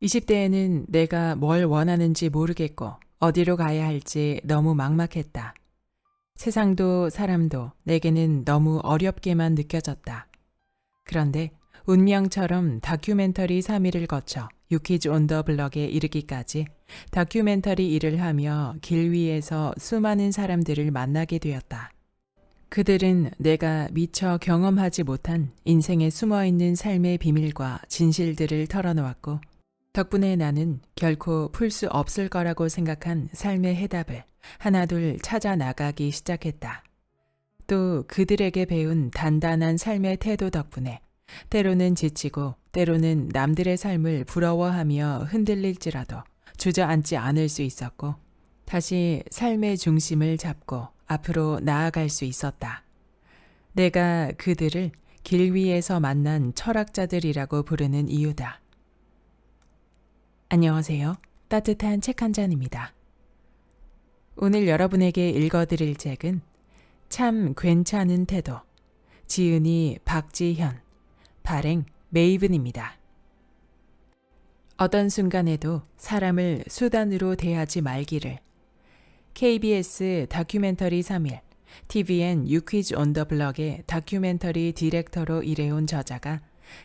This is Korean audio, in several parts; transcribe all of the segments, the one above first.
20대에는 내가 뭘 원하는지 모르겠고 어디로 가야 할지 너무 막막했다. 세상도 사람도 내게는 너무 어렵게만 느껴졌다. 그런데 운명처럼 다큐멘터리 3일을 거쳐 유키즈 온 더 블럭에 이르기까지 다큐멘터리 일을 하며 길 위에서 수많은 사람들을 만나게 되었다. 그들은 내가 미처 경험하지 못한 인생에 숨어있는 삶의 비밀과 진실들을 털어놓았고, 덕분에 나는 결코 풀 수 없을 거라고 생각한 삶의 해답을 하나둘 찾아 나가기 시작했다. 또 그들에게 배운 단단한 삶의 태도 덕분에 때로는 지치고 때로는 남들의 삶을 부러워하며 흔들릴지라도 주저앉지 않을 수 있었고, 다시 삶의 중심을 잡고 앞으로 나아갈 수 있었다. 내가 그들을 길 위에서 만난 철학자들이라고 부르는 이유다. 안녕하세요. 따뜻한 책 한 잔입니다. 오늘 여러분에게 읽어드릴 책은 참 괜찮은 태도, 지은이 박지현, 발행 메이븐입니다. 어떤 순간에도 사람을 수단으로 대하지 말기를. KBS 다큐멘터리 3일, TVN 유퀴즈 온 더 블럭의 다큐멘터리 디렉터로 일해온 저자가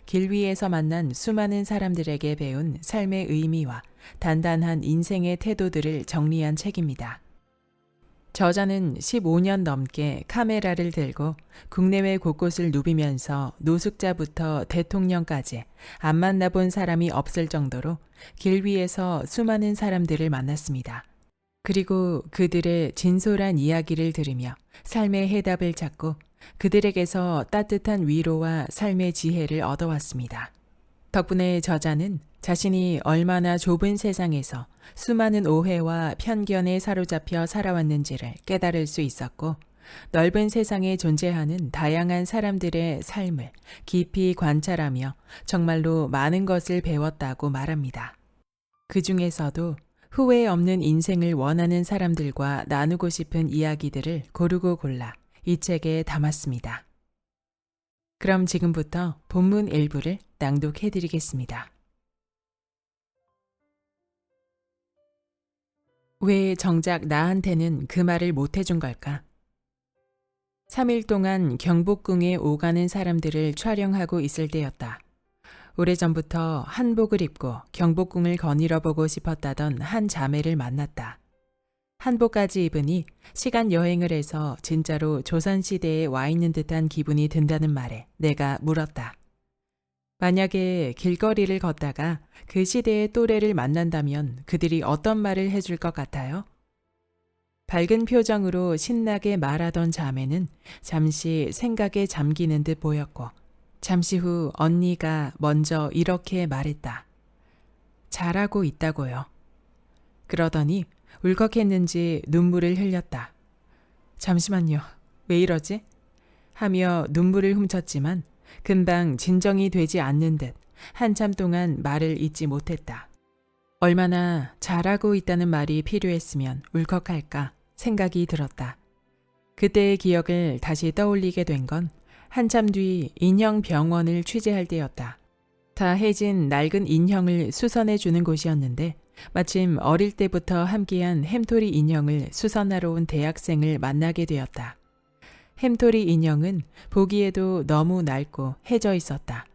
길 위에서 만난 수많은 사람들에게 배운 삶의 의미와 단단한 인생의 태도들을 정리한 책입니다. 저자는 15년 넘게 카메라를 들고 국내외 곳곳을 누비면서 노숙자부터 대통령까지 안 만나본 사람이 없을 정도로 길 위에서 수많은 사람들을 만났습니다. 그리고 그들의 진솔한 이야기를 들으며 삶의 해답을 찾고 그들에게서 따뜻한 위로와 삶의 지혜를 얻어왔습니다. 덕분에 저자는 자신이 얼마나 좁은 세상에서 수많은 오해와 편견에 사로잡혀 살아왔는지를 깨달을 수 있었고, 넓은 세상에 존재하는 다양한 사람들의 삶을 깊이 관찰하며 정말로 많은 것을 배웠다고 말합니다. 그 중에서도 후회 없는 인생을 원하는 사람들과 나누고 싶은 이야기들을 고르고 골라 이 책에 담았습니다. 그럼 지금부터 본문 일부를 낭독해 드리겠습니다. 왜 정작 나한테는 그 말을 못 해준 걸까? 3일 동안 경복궁에 오가는 사람들을 촬영하고 있을 때였다. 오래전부터 한복을 입고 경복궁을 거닐어 보고 싶었다던 한 자매를 만났다. 한복까지 입으니 시간 여행을 해서 진짜로 조선시대에 와 있는 듯한 기분이 든다는 말에 내가 물었다. 만약에 길거리를 걷다가 그 시대의 또래를 만난다면 그들이 어떤 말을 해줄 것 같아요? 밝은 표정으로 신나게 말하던 자매는 잠시 생각에 잠기는 듯 보였고, 잠시 후 언니가 먼저 이렇게 말했다. 잘하고 있다고요. 그러더니 울컥했는지 눈물을 흘렸다. 잠시만요. 왜 이러지? 하며 눈물을 훔쳤지만 금방 진정이 되지 않는 듯 한참 동안 말을 잇지 못했다. 얼마나 잘하고 있다는 말이 필요했으면 울컥할까 생각이 들었다. 그때의 기억을 다시 떠올리게 된 건 한참 뒤 인형병원을 취재할 때였다. 다 해진 낡은 인형을 수선해 주는 곳이었는데 마침 어릴 때부터 함께한 햄토리 인형을 수선하러 온 대학생을 만나게 되었다. 햄토리 인형은 보기에도 너무 낡고 해져 있었다.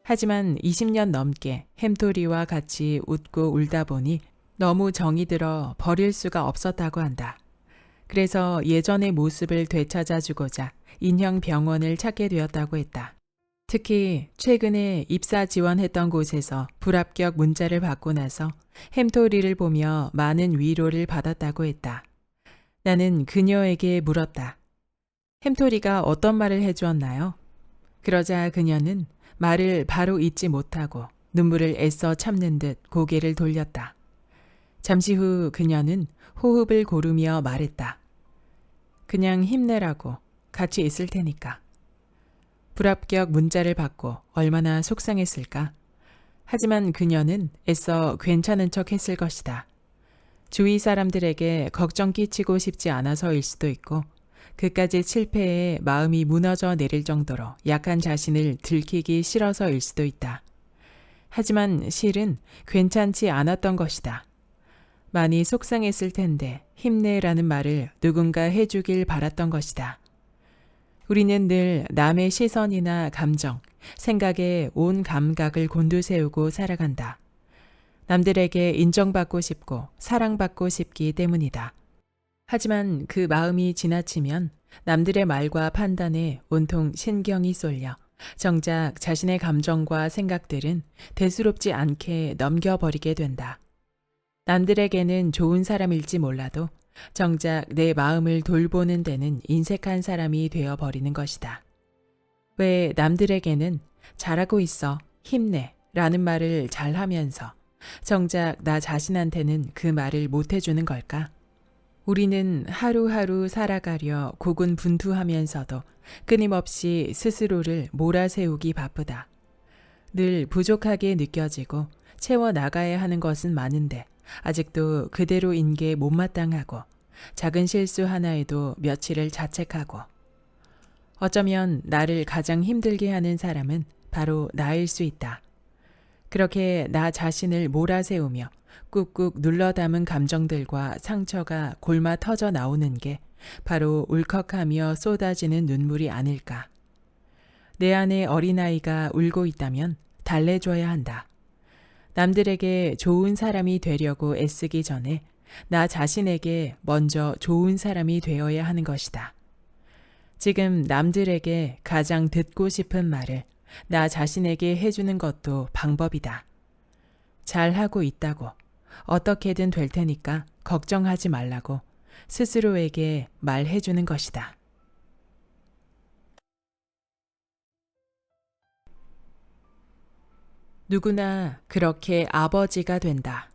하지만 20년 넘게 햄토리와 같이 웃고 울다 보니 너무 정이 들어 버릴 수가 없었다고 한다. 그래서 예전의 모습을 되찾아주고자 인형 병원을 찾게 되었다고 했다. 특히 최근에 입사 지원했던 곳에서 불합격 문자를 받고 나서 햄토리를 보며 많은 위로를 받았다고 했다. 나는 그녀에게 물었다. 햄토리가 어떤 말을 해주었나요? 그러자 그녀는 말을 바로 잇지 못하고 눈물을 애써 참는 듯 고개를 돌렸다. 잠시 후 그녀는 호흡을 고르며 말했다. 그냥 힘내라고, 같이 있을 테니까. 불합격 문자를 받고 얼마나 속상했을까? 하지만 그녀는 애써 괜찮은 척 했을 것이다. 주위 사람들에게 걱정 끼치고 싶지 않아서일 수도 있고, 그까지 실패에 마음이 무너져 내릴 정도로 약한 자신을 들키기 싫어서일 수도 있다. 하지만 실은 괜찮지 않았던 것이다. 많이 속상했을 텐데 힘내라는 말을 누군가 해주길 바랐던 것이다. 우리는 늘 남의 시선이나 감정, 생각에 온 감각을 곤두세우고 살아간다. 남들에게 인정받고 싶고 사랑받고 싶기 때문이다. 하지만 그 마음이 지나치면 남들의 말과 판단에 온통 신경이 쏠려 정작 자신의 감정과 생각들은 대수롭지 않게 넘겨버리게 된다. 남들에게는 좋은 사람일지 몰라도 정작 내 마음을 돌보는 데는 인색한 사람이 되어버리는 것이다. 왜 남들에게는 잘하고 있어, 힘내 라는 말을 잘하면서 정작 나 자신한테는 그 말을 못해주는 걸까? 우리는 하루하루 살아가려 고군분투하면서도 끊임없이 스스로를 몰아세우기 바쁘다. 늘 부족하게 느껴지고 채워나가야 하는 것은 많은데 아직도 그대로인 게 못마땅하고 작은 실수 하나에도 며칠을 자책하고 어쩌면 나를 가장 힘들게 하는 사람은 바로 나일 수 있다. 그렇게 나 자신을 몰아세우며 꾹꾹 눌러 담은 감정들과 상처가 골마 터져 나오는 게 바로 울컥하며 쏟아지는 눈물이 아닐까. 내 안에 어린아이가 울고 있다면 달래줘야 한다. 남들에게 좋은 사람이 되려고 애쓰기 전에 나 자신에게 먼저 좋은 사람이 되어야 하는 것이다. 지금 남들에게 가장 듣고 싶은 말을 나 자신에게 해주는 것도 방법이다. 잘하고 있다고, 어떻게든 될 테니까 걱정하지 말라고 스스로에게 말해주는 것이다. 누구나 그렇게 아버지가 된다.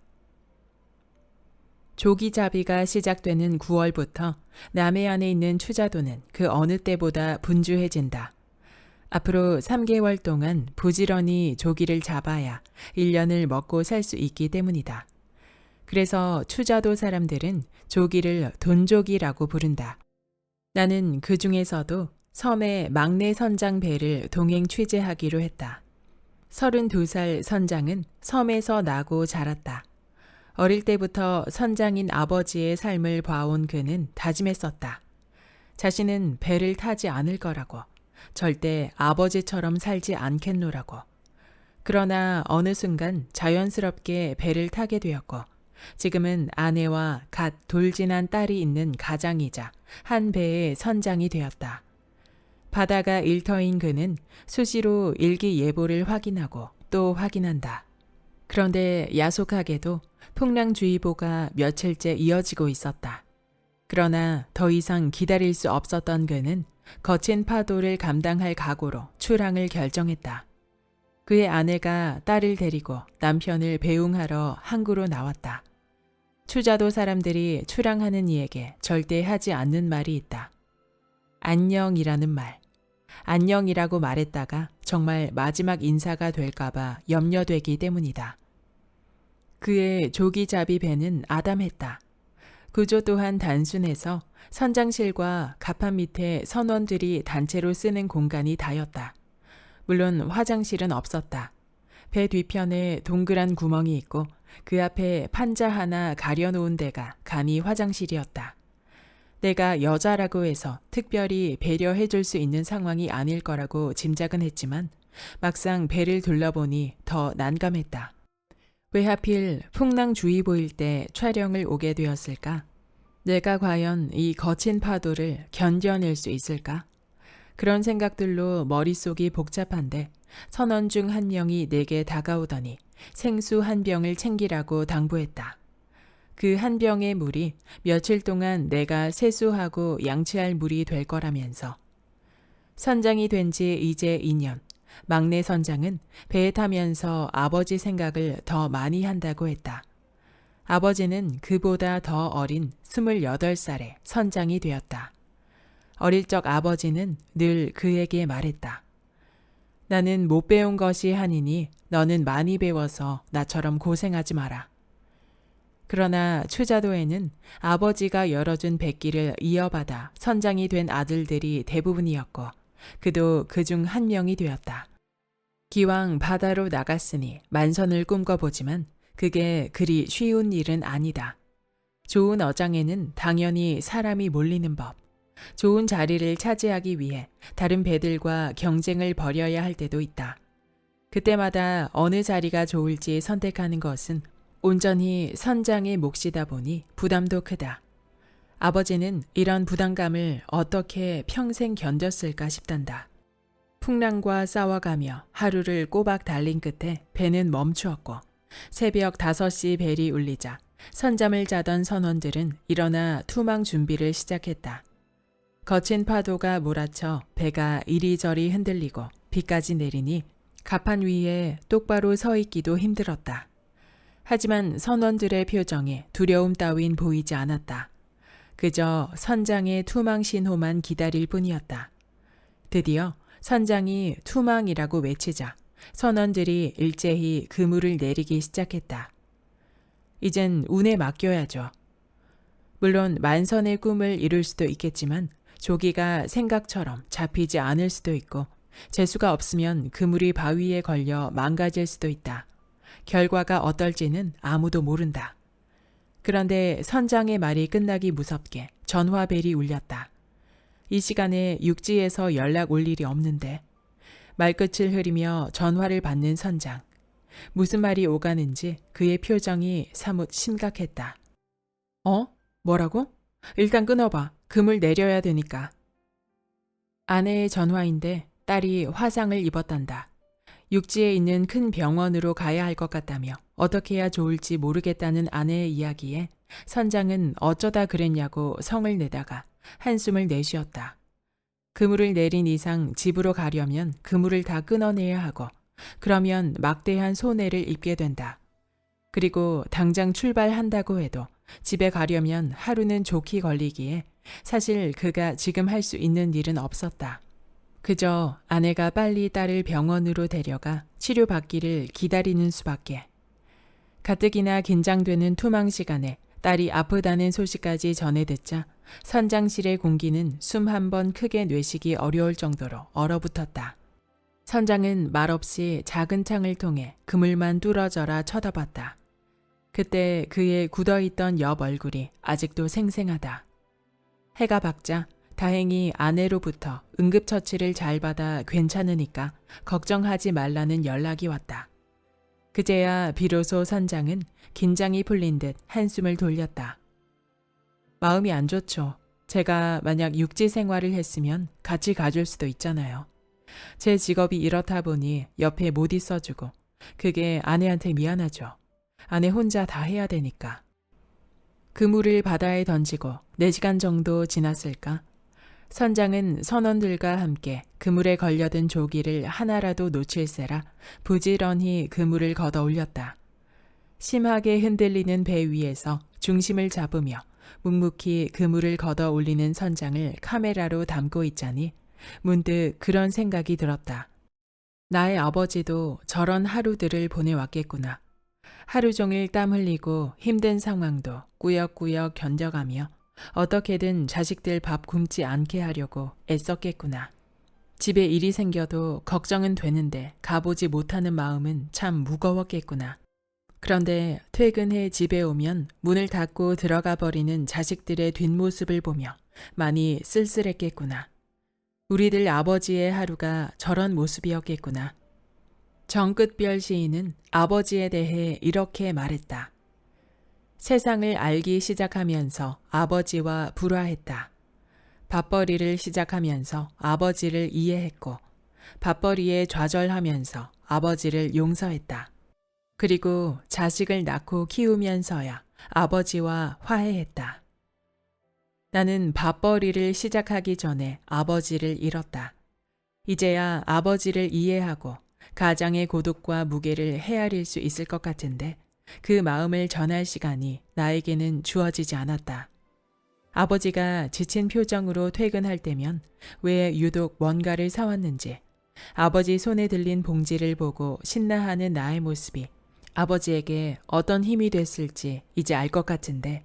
조기자비가 시작되는 9월부터 남해 안에 있는 추자도는 그 어느 때보다 분주해진다. 앞으로 3개월 동안 부지런히 조기를 잡아야 1년을 먹고 살 수 있기 때문이다. 그래서 추자도 사람들은 조기를 돈조기라고 부른다. 나는 그 중에서도 섬의 막내 선장 배를 동행 취재하기로 했다. 32살 선장은 섬에서 나고 자랐다. 어릴 때부터 선장인 아버지의 삶을 봐온 그는 다짐했었다. 자신은 배를 타지 않을 거라고, 절대 아버지처럼 살지 않겠노라고. 그러나 어느 순간 자연스럽게 배를 타게 되었고, 지금은 아내와 갓 돌진한 딸이 있는 가장이자 한 배의 선장이 되었다. 바다가 일터인 그는 수시로 일기예보를 확인하고 또 확인한다. 그런데 야속하게도 풍랑주의보가 며칠째 이어지고 있었다. 그러나 더 이상 기다릴 수 없었던 그는 거친 파도를 감당할 각오로 출항을 결정했다. 그의 아내가 딸을 데리고 남편을 배웅하러 항구로 나왔다. 추자도 사람들이 출항하는 이에게 절대 하지 않는 말이 있다. 안녕이라는 말. 안녕이라고 말했다가 정말 마지막 인사가 될까봐 염려되기 때문이다. 그의 조기잡이 배는 아담했다. 구조 또한 단순해서 선장실과 갑판 밑에 선원들이 단체로 쓰는 공간이 다였다. 물론 화장실은 없었다. 배 뒤편에 동그란 구멍이 있고 그 앞에 판자 하나 가려놓은 데가 감히 화장실이었다. 내가 여자라고 해서 특별히 배려해 줄 수 있는 상황이 아닐 거라고 짐작은 했지만 막상 배를 둘러보니 더 난감했다. 왜 하필 풍랑주의보일 때 촬영을 오게 되었을까? 내가 과연 이 거친 파도를 견뎌낼 수 있을까? 그런 생각들로 머릿속이 복잡한데 선원 중 한 명이 내게 다가오더니 생수 한 병을 챙기라고 당부했다. 그 한 병의 물이 며칠 동안 내가 세수하고 양치할 물이 될 거라면서. 선장이 된 지 이제 2년. 막내 선장은 배에 타면서 아버지 생각을 더 많이 한다고 했다. 아버지는 그보다 더 어린 28살에 선장이 되었다. 어릴 적 아버지는 늘 그에게 말했다. 나는 못 배운 것이 한이니 너는 많이 배워서 나처럼 고생하지 마라. 그러나 추자도에는 아버지가 열어준 백기를 이어받아 선장이 된 아들들이 대부분이었고 그도 그중 한 명이 되었다. 기왕 바다로 나갔으니 만선을 꿈꿔보지만 그게 그리 쉬운 일은 아니다. 좋은 어장에는 당연히 사람이 몰리는 법. 좋은 자리를 차지하기 위해 다른 배들과 경쟁을 벌여야 할 때도 있다. 그때마다 어느 자리가 좋을지 선택하는 것은 온전히 선장의 몫이다 보니 부담도 크다. 아버지는 이런 부담감을 어떻게 평생 견뎠을까 싶단다. 풍랑과 싸워가며 하루를 꼬박 달린 끝에 배는 멈추었고 새벽 5시 벨이 울리자 선잠을 자던 선원들은 일어나 투망 준비를 시작했다. 거친 파도가 몰아쳐 배가 이리저리 흔들리고 비까지 내리니 갑판 위에 똑바로 서 있기도 힘들었다. 하지만 선원들의 표정에 두려움 따윈 보이지 않았다. 그저 선장의 투망 신호만 기다릴 뿐이었다. 드디어 선장이 투망이라고 외치자 선원들이 일제히 그물을 내리기 시작했다. 이젠 운에 맡겨야죠. 물론 만선의 꿈을 이룰 수도 있겠지만 조기가 생각처럼 잡히지 않을 수도 있고 재수가 없으면 그물이 바위에 걸려 망가질 수도 있다. 결과가 어떨지는 아무도 모른다. 그런데 선장의 말이 끝나기 무섭게 전화벨이 울렸다. 이 시간에 육지에서 연락 올 일이 없는데 말끝을 흐리며 전화를 받는 선장. 무슨 말이 오가는지 그의 표정이 사뭇 심각했다. 뭐라고? 일단 끊어봐. 그물 내려야 되니까. 아내의 전화인데 딸이 화상을 입었단다. 육지에 있는 큰 병원으로 가야 할 것 같다며 어떻게 해야 좋을지 모르겠다는 아내의 이야기에 선장은 어쩌다 그랬냐고 성을 내다가 한숨을 내쉬었다. 그물을 내린 이상 집으로 가려면 그물을 다 끊어내야 하고 그러면 막대한 손해를 입게 된다. 그리고 당장 출발한다고 해도 집에 가려면 하루는 좋게 걸리기에 사실 그가 지금 할 수 있는 일은 없었다. 그저 아내가 빨리 딸을 병원으로 데려가 치료받기를 기다리는 수밖에. 가뜩이나 긴장되는 투망 시간에 딸이 아프다는 소식까지 전해 듣자 선장실의 공기는 숨 한 번 크게 내쉬기 어려울 정도로 얼어붙었다. 선장은 말없이 작은 창을 통해 그물만 뚫어져라 쳐다봤다. 그때 그의 굳어있던 옆 얼굴이 아직도 생생하다. 해가 밝자 다행히 아내로부터 응급처치를 잘 받아 괜찮으니까 걱정하지 말라는 연락이 왔다. 그제야 비로소 선장은 긴장이 풀린 듯 한숨을 돌렸다. 마음이 안 좋죠. 제가 만약 육지 생활을 했으면 같이 가줄 수도 있잖아요. 제 직업이 이렇다 보니 옆에 못 있어주고 그게 아내한테 미안하죠. 아내 혼자 다 해야 되니까. 그물을 바다에 던지고 4시간 정도 지났을까? 선장은 선원들과 함께 그물에 걸려든 조기를 하나라도 놓칠세라 부지런히 그물을 걷어 올렸다. 심하게 흔들리는 배 위에서 중심을 잡으며 묵묵히 그물을 걷어 올리는 선장을 카메라로 담고 있자니 문득 그런 생각이 들었다. 나의 아버지도 저런 하루들을 보내왔겠구나. 하루 종일 땀 흘리고 힘든 상황도 꾸역꾸역 견뎌가며 어떻게든 자식들 밥 굶지 않게 하려고 애썼겠구나. 집에 일이 생겨도 걱정은 되는데 가보지 못하는 마음은 참 무거웠겠구나. 그런데 퇴근해 집에 오면 문을 닫고 들어가 버리는 자식들의 뒷모습을 보며 많이 쓸쓸했겠구나. 우리들 아버지의 하루가 저런 모습이었겠구나. 정끝별 시인은 아버지에 대해 이렇게 말했다. 세상을 알기 시작하면서 아버지와 불화했다. 밥벌이를 시작하면서 아버지를 이해했고 밥벌이에 좌절하면서 아버지를 용서했다. 그리고 자식을 낳고 키우면서야 아버지와 화해했다. 나는 밥벌이를 시작하기 전에 아버지를 잃었다. 이제야 아버지를 이해하고 가장의 고독과 무게를 헤아릴 수 있을 것 같은데 그 마음을 전할 시간이 나에게는 주어지지 않았다. 아버지가 지친 표정으로 퇴근할 때면 왜 유독 뭔가를 사왔는지 아버지 손에 들린 봉지를 보고 신나하는 나의 모습이 아버지에게 어떤 힘이 됐을지 이제 알 것 같은데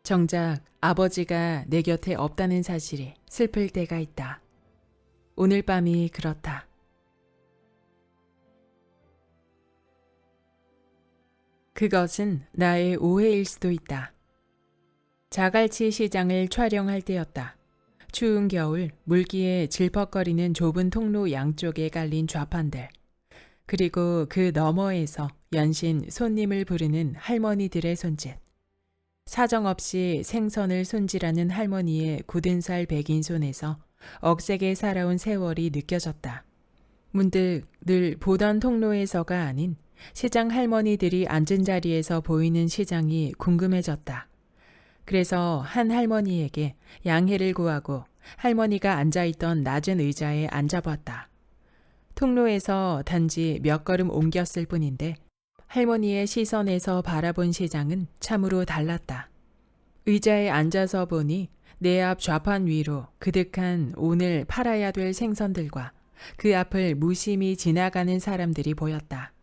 정작 아버지가 내 곁에 없다는 사실이 슬플 때가 있다. 오늘 밤이 그렇다. 그것은 나의 오해일 수도 있다. 자갈치 시장을 촬영할 때였다. 추운 겨울 물기에 질퍽거리는 좁은 통로 양쪽에 깔린 좌판들. 그리고 그 너머에서 연신 손님을 부르는 할머니들의 손짓. 사정없이 생선을 손질하는 할머니의 굳은 살 백인 손에서 억세게 살아온 세월이 느껴졌다. 문득 늘 보던 통로에서가 아닌 시장 할머니들이 앉은 자리에서 보이는 시장이 궁금해졌다. 그래서 한 할머니에게 양해를 구하고 할머니가 앉아있던 낮은 의자에 앉아봤다. 통로에서 단지 몇 걸음 옮겼을 뿐인데 할머니의 시선에서 바라본 시장은 참으로 달랐다. 의자에 앉아서 보니 내 앞 좌판 위로 그득한 오늘 팔아야 될 생선들과 그 앞을 무심히 지나가는 사람들이 보였다.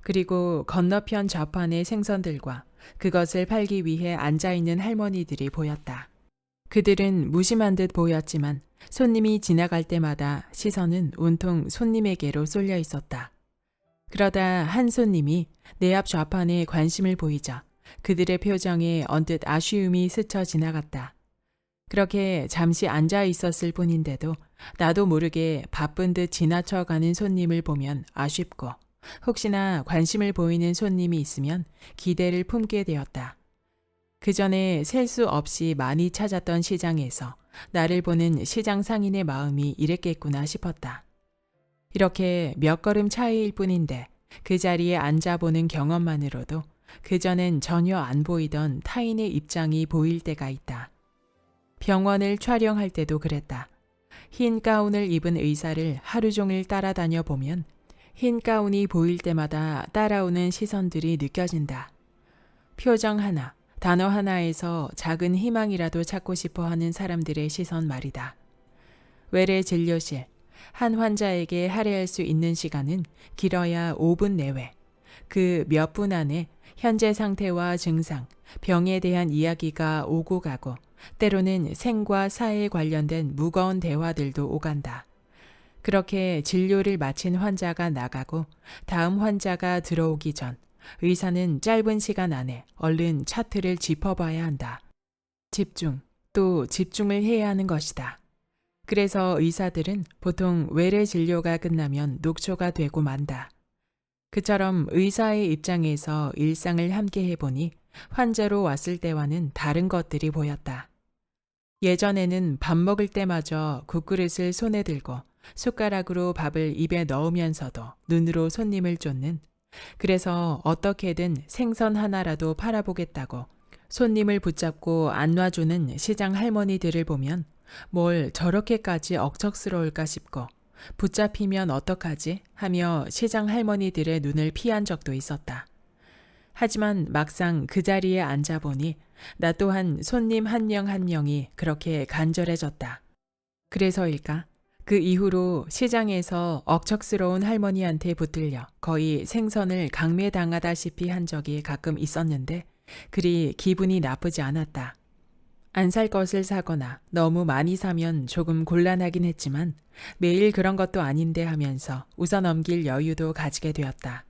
그리고 건너편 좌판의 생선들과 그것을 팔기 위해 앉아있는 할머니들이 보였다. 그들은 무심한 듯 보였지만 손님이 지나갈 때마다 시선은 온통 손님에게로 쏠려 있었다. 그러다 한 손님이 내 앞 좌판에 관심을 보이자 그들의 표정에 언뜻 아쉬움이 스쳐 지나갔다. 그렇게 잠시 앉아 있었을 뿐인데도 나도 모르게 바쁜 듯 지나쳐가는 손님을 보면 아쉽고 혹시나 관심을 보이는 손님이 있으면 기대를 품게 되었다. 그 전에 셀 수 없이 많이 찾았던 시장에서 나를 보는 시장 상인의 마음이 이랬겠구나 싶었다. 이렇게 몇 걸음 차이일 뿐인데 그 자리에 앉아보는 경험만으로도 그전엔 전혀 안 보이던 타인의 입장이 보일 때가 있다. 병원을 촬영할 때도 그랬다. 흰 가운을 입은 의사를 하루 종일 따라다녀 보면 흰 가운이 보일 때마다 따라오는 시선들이 느껴진다. 표정 하나, 단어 하나에서 작은 희망이라도 찾고 싶어 하는 사람들의 시선 말이다. 외래 진료실, 한 환자에게 할애할 수 있는 시간은 길어야 5분 내외. 그 몇 분 안에 현재 상태와 증상, 병에 대한 이야기가 오고 가고 때로는 생과 사에 관련된 무거운 대화들도 오간다. 그렇게 진료를 마친 환자가 나가고 다음 환자가 들어오기 전 의사는 짧은 시간 안에 얼른 차트를 짚어봐야 한다. 집중, 또 집중을 해야 하는 것이다. 그래서 의사들은 보통 외래 진료가 끝나면 녹초가 되고 만다. 그처럼 의사의 입장에서 일상을 함께 해보니 환자로 왔을 때와는 다른 것들이 보였다. 예전에는 밥 먹을 때마저 국그릇을 손에 들고 숟가락으로 밥을 입에 넣으면서도 눈으로 손님을 쫓는, 그래서 어떻게든 생선 하나라도 팔아보겠다고 손님을 붙잡고 안 놔주는 시장 할머니들을 보면 뭘 저렇게까지 억척스러울까 싶고 붙잡히면 어떡하지 하며 시장 할머니들의 눈을 피한 적도 있었다. 하지만 막상 그 자리에 앉아보니 나 또한 손님 한 명 한 명이 그렇게 간절해졌다. 그래서일까? 그 이후로 시장에서 억척스러운 할머니한테 붙들려 거의 생선을 강매당하다시피 한 적이 가끔 있었는데 그리 기분이 나쁘지 않았다. 안 살 것을 사거나 너무 많이 사면 조금 곤란하긴 했지만 매일 그런 것도 아닌데 하면서 웃어넘길 여유도 가지게 되었다.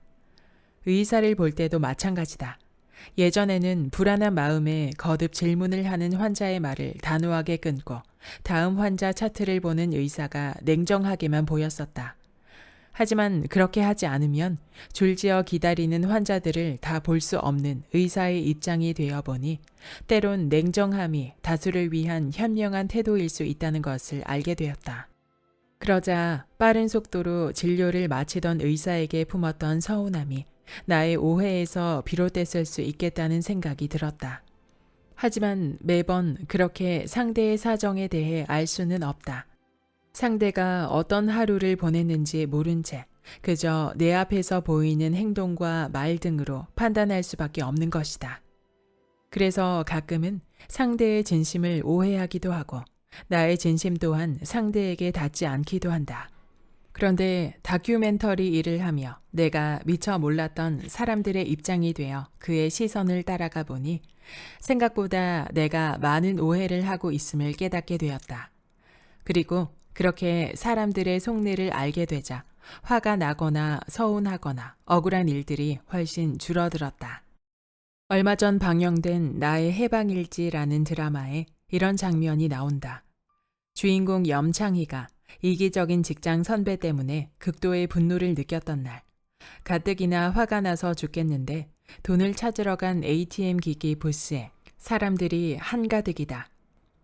의사를 볼 때도 마찬가지다. 예전에는 불안한 마음에 거듭 질문을 하는 환자의 말을 단호하게 끊고 다음 환자 차트를 보는 의사가 냉정하게만 보였었다. 하지만 그렇게 하지 않으면 줄지어 기다리는 환자들을 다 볼 수 없는 의사의 입장이 되어 보니 때론 냉정함이 다수를 위한 현명한 태도일 수 있다는 것을 알게 되었다. 그러자 빠른 속도로 진료를 마치던 의사에게 품었던 서운함이 나의 오해에서 비롯됐을 수 있겠다는 생각이 들었다. 하지만 매번 그렇게 상대의 사정에 대해 알 수는 없다. 상대가 어떤 하루를 보냈는지 모른 채 그저 내 앞에서 보이는 행동과 말 등으로 판단할 수밖에 없는 것이다. 그래서 가끔은 상대의 진심을 오해하기도 하고 나의 진심 또한 상대에게 닿지 않기도 한다. 그런데 다큐멘터리 일을 하며 내가 미처 몰랐던 사람들의 입장이 되어 그의 시선을 따라가 보니 생각보다 내가 많은 오해를 하고 있음을 깨닫게 되었다. 그리고 그렇게 사람들의 속내를 알게 되자 화가 나거나 서운하거나 억울한 일들이 훨씬 줄어들었다. 얼마 전 방영된 나의 해방일지라는 드라마에 이런 장면이 나온다. 주인공 염창희가 이기적인 직장 선배 때문에 극도의 분노를 느꼈던 날, 가뜩이나 화가 나서 죽겠는데 돈을 찾으러 간 ATM 기기 부스에 사람들이 한가득이다.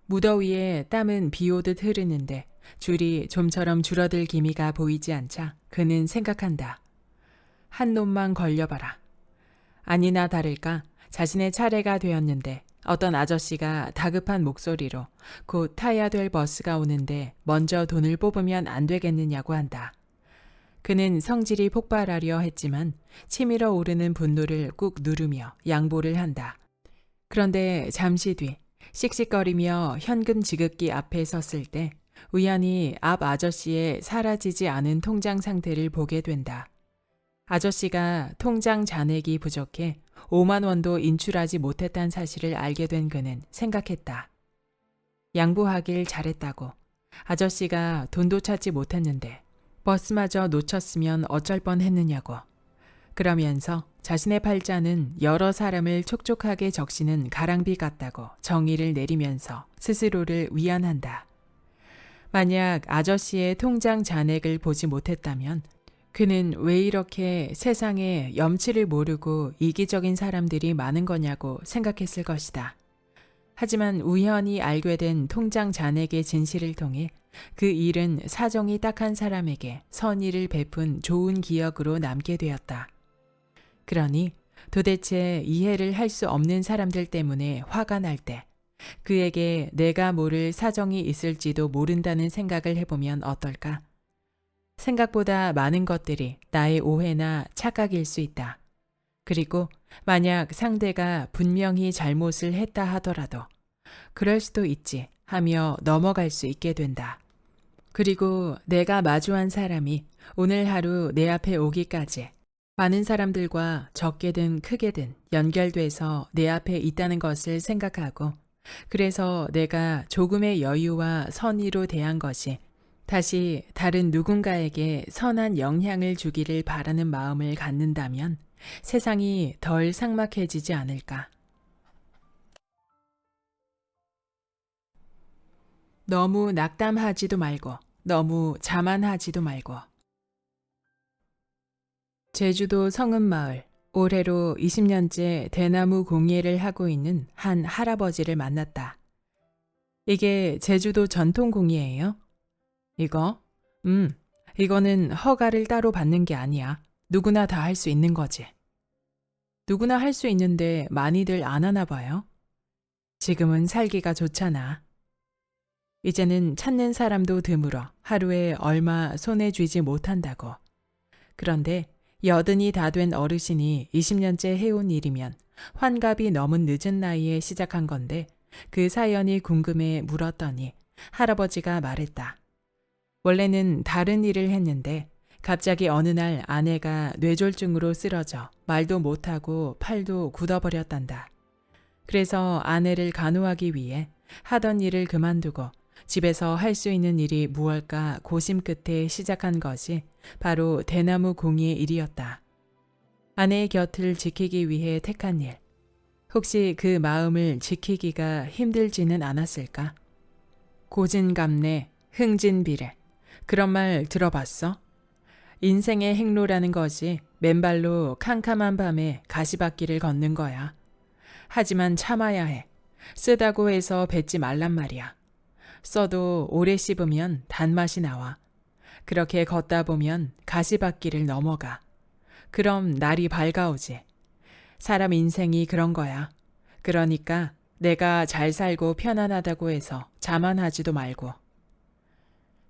무더위에 땀은 비 오듯 흐르는데 줄이 좀처럼 줄어들 기미가 보이지 않자 그는 생각한다. 한 놈만 걸려봐라. 아니나 다를까 자신의 차례가 되었는데 어떤 아저씨가 다급한 목소리로 곧 타야 될 버스가 오는데 먼저 돈을 뽑으면 안 되겠느냐고 한다. 그는 성질이 폭발하려 했지만 치밀어 오르는 분노를 꾹 누르며 양보를 한다. 그런데 잠시 뒤 씩씩거리며 현금 지급기 앞에 섰을 때 우연히 앞 아저씨의 사라지지 않은 통장 상태를 보게 된다. 아저씨가 통장 잔액이 부족해 5만 원도 인출하지 못했다는 사실을 알게 된 그는 생각했다. 양보하길 잘했다고. 아저씨가 돈도 찾지 못했는데 버스마저 놓쳤으면 어쩔 뻔했느냐고. 그러면서 자신의 팔자는 여러 사람을 촉촉하게 적시는 가랑비 같다고 정의를 내리면서 스스로를 위안한다. 만약 아저씨의 통장 잔액을 보지 못했다면 그는 왜 이렇게 세상에 염치를 모르고 이기적인 사람들이 많은 거냐고 생각했을 것이다. 하지만 우연히 알게 된 통장 잔액의 진실을 통해 그 일은 사정이 딱한 사람에게 선의를 베푼 좋은 기억으로 남게 되었다. 그러니 도대체 이해를 할 수 없는 사람들 때문에 화가 날 때 그에게 내가 모를 사정이 있을지도 모른다는 생각을 해보면 어떨까? 생각보다 많은 것들이 나의 오해나 착각일 수 있다. 그리고 만약 상대가 분명히 잘못을 했다 하더라도 그럴 수도 있지 하며 넘어갈 수 있게 된다. 그리고 내가 마주한 사람이 오늘 하루 내 앞에 오기까지 많은 사람들과 적게든 크게든 연결돼서 내 앞에 있다는 것을 생각하고 그래서 내가 조금의 여유와 선의로 대한 것이 다시 다른 누군가에게 선한 영향을 주기를 바라는 마음을 갖는다면 세상이 덜 삭막해지지 않을까. 너무 낙담하지도 말고 너무 자만하지도 말고. 제주도 성읍마을, 올해로 20년째 대나무 공예를 하고 있는 한 할아버지를 만났다. 이게 제주도 전통 공예예요? 이거? 이거는 허가를 따로 받는 게 아니야. 누구나 다 할 수 있는 거지. 누구나 할 수 있는데 많이들 안 하나 봐요. 지금은 살기가 좋잖아. 이제는 찾는 사람도 드물어 하루에 얼마 손에 쥐지 못한다고. 그런데 여든이 다 된 어르신이 20년째 해온 일이면 환갑이 넘은 늦은 나이에 시작한 건데 그 사연이 궁금해 물었더니 할아버지가 말했다. 원래는 다른 일을 했는데 갑자기 어느 날 아내가 뇌졸중으로 쓰러져 말도 못하고 팔도 굳어버렸단다. 그래서 아내를 간호하기 위해 하던 일을 그만두고 집에서 할 수 있는 일이 무엇일까 고심 끝에 시작한 것이 바로 대나무 공예의 일이었다. 아내의 곁을 지키기 위해 택한 일. 혹시 그 마음을 지키기가 힘들지는 않았을까? 고진감래, 흥진비례. 그런 말 들어봤어? 인생의 행로라는 것이 맨발로 캄캄한 밤에 가시밭길을 걷는 거야. 하지만 참아야 해. 쓰다고 해서 뱉지 말란 말이야. 써도 오래 씹으면 단맛이 나와. 그렇게 걷다 보면 가시밭길을 넘어가. 그럼 날이 밝아오지. 사람 인생이 그런 거야. 그러니까 내가 잘 살고 편안하다고 해서 자만하지도 말고.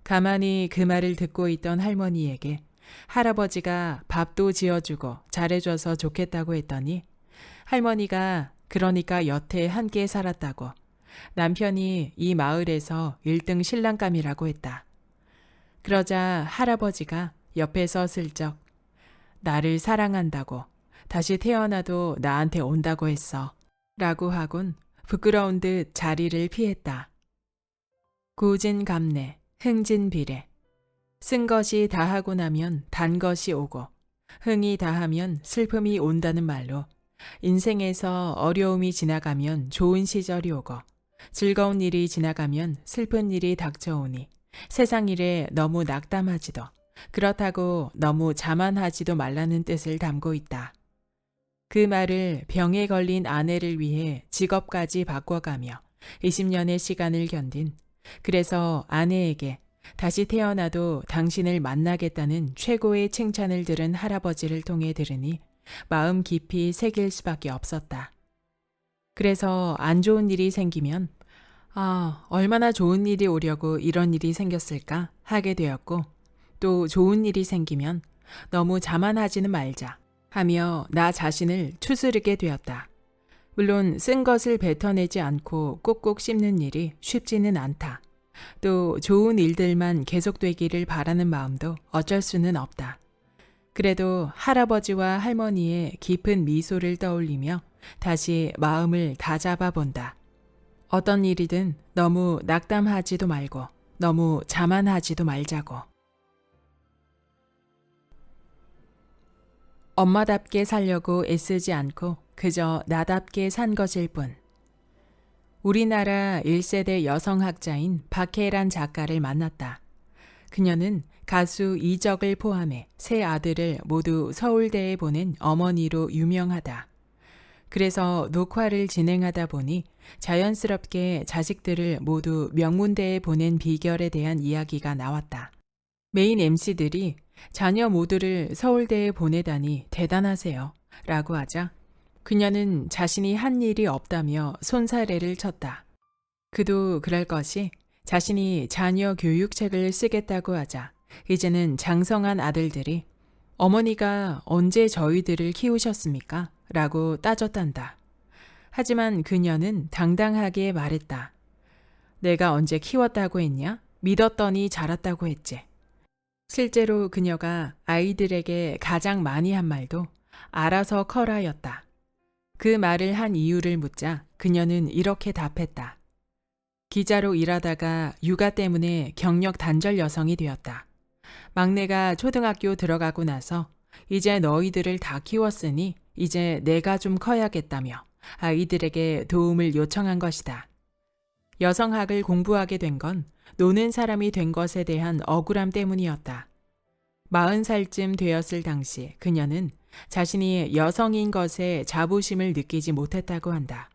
가만히 그 말을 듣고 있던 할머니에게 할아버지가 밥도 지어주고 잘해줘서 좋겠다고 했더니 할머니가 그러니까 여태 함께 살았다고 남편이 이 마을에서 1등 신랑감이라고 했다. 그러자 할아버지가 옆에서 슬쩍 나를 사랑한다고 다시 태어나도 나한테 온다고 했어 라고 하곤 부끄러운 듯 자리를 피했다. 고진감래, 흥진비례. 쓴 것이 다하고 나면 단 것이 오고 흥이 다하면 슬픔이 온다는 말로 인생에서 어려움이 지나가면 좋은 시절이 오고 즐거운 일이 지나가면 슬픈 일이 닥쳐오니 세상 일에 너무 낙담하지도 그렇다고 너무 자만하지도 말라는 뜻을 담고 있다. 그 말을 병에 걸린 아내를 위해 직업까지 바꿔가며 20년의 시간을 견딘, 그래서 아내에게 다시 태어나도 당신을 만나겠다는 최고의 칭찬을 들은 할아버지를 통해 들으니 마음 깊이 새길 수밖에 없었다. 그래서 안 좋은 일이 생기면 얼마나 좋은 일이 오려고 이런 일이 생겼을까 하게 되었고, 또 좋은 일이 생기면 너무 자만하지는 말자 하며 나 자신을 추스르게 되었다. 물론 쓴 것을 뱉어내지 않고 꼭꼭 씹는 일이 쉽지는 않다. 또 좋은 일들만 계속되기를 바라는 마음도 어쩔 수는 없다. 그래도 할아버지와 할머니의 깊은 미소를 떠올리며 다시 마음을 다잡아 본다. 어떤 일이든 너무 낙담하지도 말고 너무 자만하지도 말자고. 엄마답게 살려고 애쓰지 않고 그저 나답게 산 것일 뿐. 우리나라 1세대 여성학자인 박혜란 작가를 만났다. 그녀는 가수 이적을 포함해 세 아들을 모두 서울대에 보낸 어머니로 유명하다. 그래서 녹화를 진행하다 보니 자연스럽게 자식들을 모두 명문대에 보낸 비결에 대한 이야기가 나왔다. 메인 MC들이 자녀 모두를 서울대에 보내다니 대단하세요 라고 하자 그녀는 자신이 한 일이 없다며 손사래를 쳤다. 그도 그럴 것이 자신이 자녀 교육책을 쓰겠다고 하자 이제는 장성한 아들들이 어머니가 언제 저희들을 키우셨습니까? 라고 따졌단다. 하지만 그녀는 당당하게 말했다. 내가 언제 키웠다고 했냐? 믿었더니 자랐다고 했지. 실제로 그녀가 아이들에게 가장 많이 한 말도 알아서 커라였다. 그 말을 한 이유를 묻자 그녀는 이렇게 답했다. 기자로 일하다가 육아 때문에 경력 단절 여성이 되었다. 막내가 초등학교 들어가고 나서 이제 너희들을 다 키웠으니 이제 내가 좀 커야겠다며 아이들에게 도움을 요청한 것이다. 여성학을 공부하게 된 건 노는 사람이 된 것에 대한 억울함 때문이었다. 40살쯤 되었을 당시 그녀는 자신이 여성인 것에 자부심을 느끼지 못했다고 한다.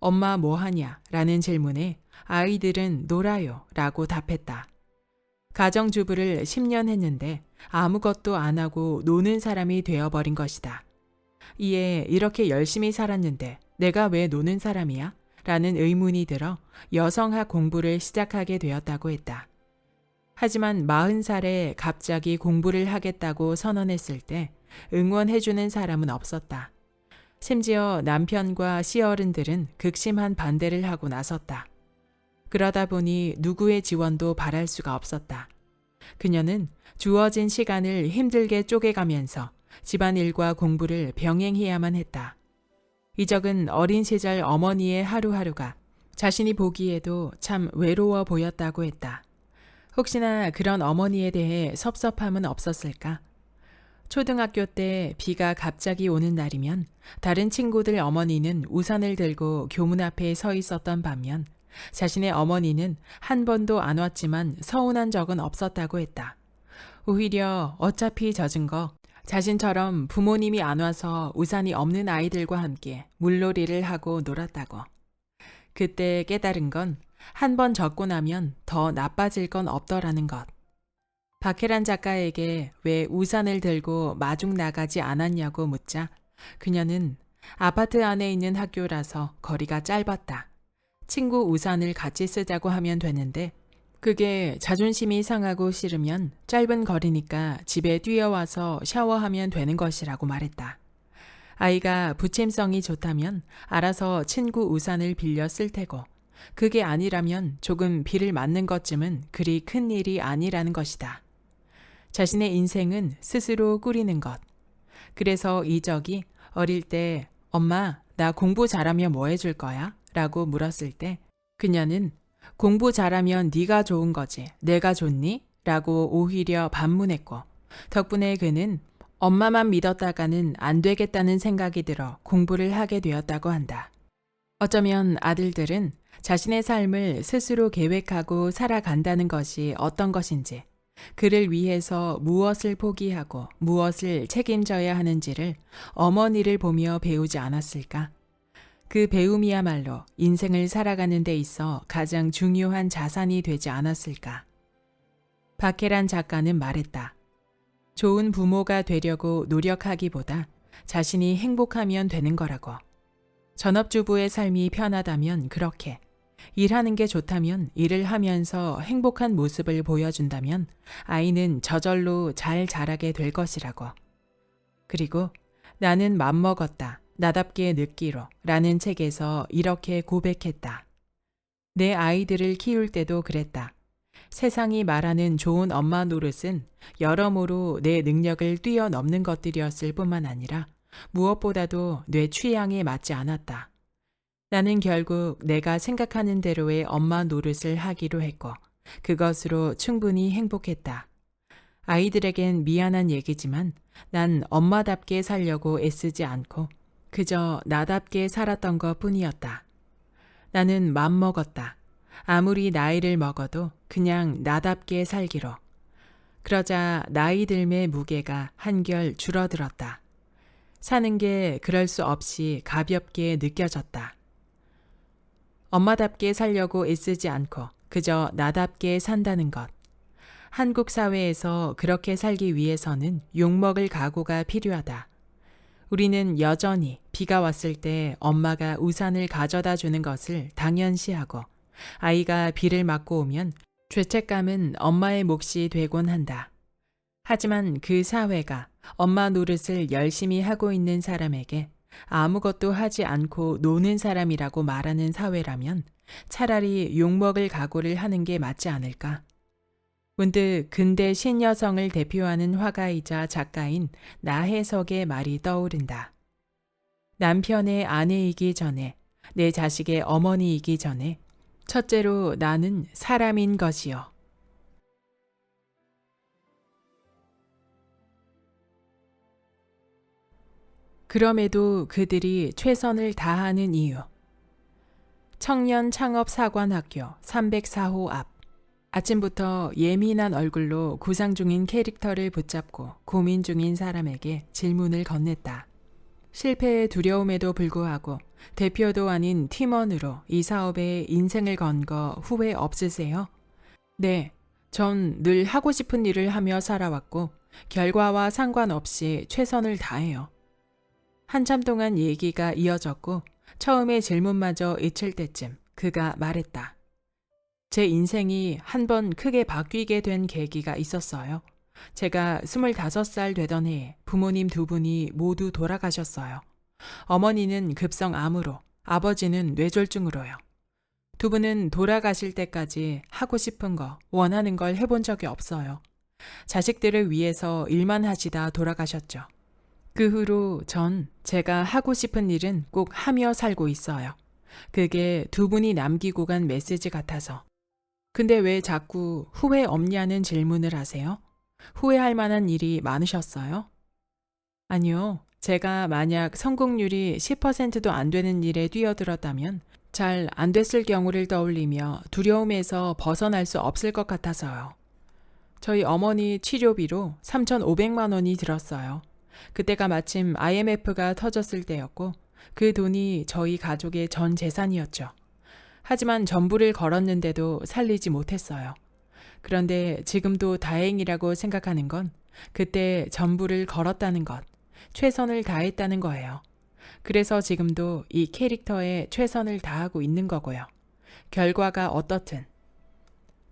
엄마 뭐 하냐? 라는 질문에 아이들은 놀아요 라고 답했다. 가정주부를 10년 했는데 아무것도 안 하고 노는 사람이 되어버린 것이다. 이에 이렇게 열심히 살았는데 내가 왜 노는 사람이야? 라는 의문이 들어 여성학 공부를 시작하게 되었다고 했다. 하지만 40살에 갑자기 공부를 하겠다고 선언했을 때 응원해주는 사람은 없었다. 심지어 남편과 시어른들은 극심한 반대를 하고 나섰다. 그러다 보니 누구의 지원도 바랄 수가 없었다. 그녀는 주어진 시간을 힘들게 쪼개가면서 집안일과 공부를 병행해야만 했다. 이적은 어린 시절 어머니의 하루하루가 자신이 보기에도 참 외로워 보였다고 했다. 혹시나 그런 어머니에 대해 섭섭함은 없었을까? 초등학교 때 비가 갑자기 오는 날이면 다른 친구들 어머니는 우산을 들고 교문 앞에 서 있었던 반면 자신의 어머니는 한 번도 안 왔지만 서운한 적은 없었다고 했다. 오히려 어차피 젖은 거 자신처럼 부모님이 안 와서 우산이 없는 아이들과 함께 물놀이를 하고 놀았다고. 그때 깨달은 건 한 번 젖고 나면 더 나빠질 건 없더라는 것. 박혜란 작가에게 왜 우산을 들고 마중 나가지 않았냐고 묻자 그녀는 아파트 안에 있는 학교라서 거리가 짧았다. 친구 우산을 같이 쓰자고 하면 되는데 그게 자존심이 상하고 싫으면 짧은 거리니까 집에 뛰어와서 샤워하면 되는 것이라고 말했다. 아이가 부침성이 좋다면 알아서 친구 우산을 빌려 쓸 테고 그게 아니라면 조금 비를 맞는 것쯤은 그리 큰 일이 아니라는 것이다. 자신의 인생은 스스로 꾸리는 것. 그래서 이적이 어릴 때 엄마 나 공부 잘하면 뭐 해줄 거야? 라고 물었을 때 그녀는 공부 잘하면 네가 좋은 거지 내가 좋니? 라고 오히려 반문했고 덕분에 그는 엄마만 믿었다가는 안 되겠다는 생각이 들어 공부를 하게 되었다고 한다. 어쩌면 아들들은 자신의 삶을 스스로 계획하고 살아간다는 것이 어떤 것인지, 그를 위해서 무엇을 포기하고 무엇을 책임져야 하는지를 어머니를 보며 배우지 않았을까? 그 배움이야말로 인생을 살아가는 데 있어 가장 중요한 자산이 되지 않았을까? 박혜란 작가는 말했다. 좋은 부모가 되려고 노력하기보다 자신이 행복하면 되는 거라고. 전업주부의 삶이 편하다면 그렇게, 일하는 게 좋다면 일을 하면서 행복한 모습을 보여준다면 아이는 저절로 잘 자라게 될 것이라고. 그리고 나는 맘먹었다. 나답게 늙기로 라는 책에서 이렇게 고백했다. 내 아이들을 키울 때도 그랬다. 세상이 말하는 좋은 엄마 노릇은 여러모로 내 능력을 뛰어넘는 것들이었을 뿐만 아니라 무엇보다도 내 취향에 맞지 않았다. 나는 결국 내가 생각하는 대로의 엄마 노릇을 하기로 했고 그것으로 충분히 행복했다. 아이들에겐 미안한 얘기지만 난 엄마답게 살려고 애쓰지 않고 그저 나답게 살았던 것 뿐이었다. 나는 맘먹었다. 아무리 나이를 먹어도 그냥 나답게 살기로. 그러자 나이 들매 무게가 한결 줄어들었다. 사는 게 그럴 수 없이 가볍게 느껴졌다. 엄마답게 살려고 애쓰지 않고 그저 나답게 산다는 것. 한국 사회에서 그렇게 살기 위해서는 욕먹을 각오가 필요하다. 우리는 여전히 비가 왔을 때 엄마가 우산을 가져다 주는 것을 당연시하고 아이가 비를 맞고 오면 죄책감은 엄마의 몫이 되곤 한다. 하지만 그 사회가 엄마 노릇을 열심히 하고 있는 사람에게 아무것도 하지 않고 노는 사람이라고 말하는 사회라면 차라리 욕먹을 각오를 하는 게 맞지 않을까? 문득 근대 신여성을 대표하는 화가이자 작가인 나혜석의 말이 떠오른다. 남편의 아내이기 전에, 내 자식의 어머니이기 전에 첫째로 나는 사람인 것이요. 그럼에도 그들이 최선을 다하는 이유. 청년 창업사관학교 304호 앞. 아침부터 예민한 얼굴로 구상 중인 캐릭터를 붙잡고 고민 중인 사람에게 질문을 건넸다. 실패의 두려움에도 불구하고 대표도 아닌 팀원으로 이 사업에 인생을 건 거 후회 없으세요? 네, 전 늘 하고 싶은 일을 하며 살아왔고 결과와 상관없이 최선을 다해요. 한참 동안 얘기가 이어졌고 처음에 질문마저 잊힐 때쯤 그가 말했다. 제 인생이 한 번 크게 바뀌게 된 계기가 있었어요. 제가 25살 되던 해에 부모님 두 분이 모두 돌아가셨어요. 어머니는 급성암으로, 아버지는 뇌졸중으로요. 두 분은 돌아가실 때까지 하고 싶은 거, 원하는 걸 해본 적이 없어요. 자식들을 위해서 일만 하시다 돌아가셨죠. 그 후로 전 제가 하고 싶은 일은 꼭 하며 살고 있어요. 그게 두 분이 남기고 간 메시지 같아서. 근데 왜 자꾸 후회 없냐는 질문을 하세요? 후회할 만한 일이 많으셨어요? 아니요. 제가 만약 성공률이 10%도 안 되는 일에 뛰어들었다면 잘 안 됐을 경우를 떠올리며 두려움에서 벗어날 수 없을 것 같아서요. 저희 어머니 치료비로 3,500만 원이 들었어요. 그때가 마침 IMF가 터졌을 때였고 그 돈이 저희 가족의 전 재산이었죠. 하지만 전부를 걸었는데도 살리지 못했어요. 그런데 지금도 다행이라고 생각하는 건 그때 전부를 걸었다는 것, 최선을 다했다는 거예요. 그래서 지금도 이 캐릭터에 최선을 다하고 있는 거고요. 결과가 어떻든.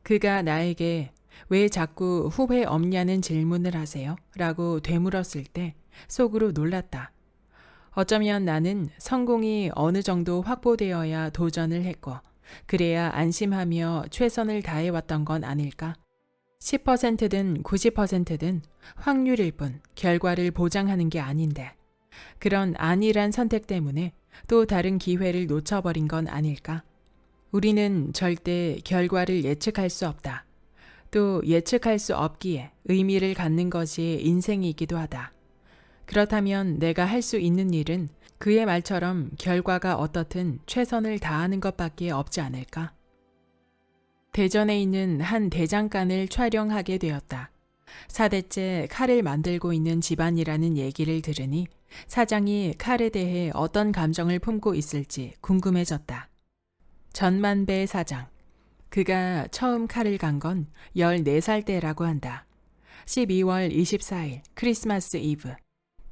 그가 나에게 왜 자꾸 후회 없냐는 질문을 하세요? 라고 되물었을 때 속으로 놀랐다. 어쩌면 나는 성공이 어느 정도 확보되어야 도전을 했고 그래야 안심하며 최선을 다해왔던 건 아닐까? 10%든 90%든 확률일 뿐 결과를 보장하는 게 아닌데 그런 안일한 선택 때문에 또 다른 기회를 놓쳐버린 건 아닐까? 우리는 절대 결과를 예측할 수 없다. 또 예측할 수 없기에 의미를 갖는 것이 인생이기도 하다. 그렇다면 내가 할 수 있는 일은 그의 말처럼 결과가 어떻든 최선을 다하는 것밖에 없지 않을까? 대전에 있는 한 대장간을 촬영하게 되었다. 4대째 칼을 만들고 있는 집안이라는 얘기를 들으니 사장이 칼에 대해 어떤 감정을 품고 있을지 궁금해졌다. 전만배 사장. 그가 처음 칼을 간 건 14살 때라고 한다. 12월 24일 크리스마스 이브.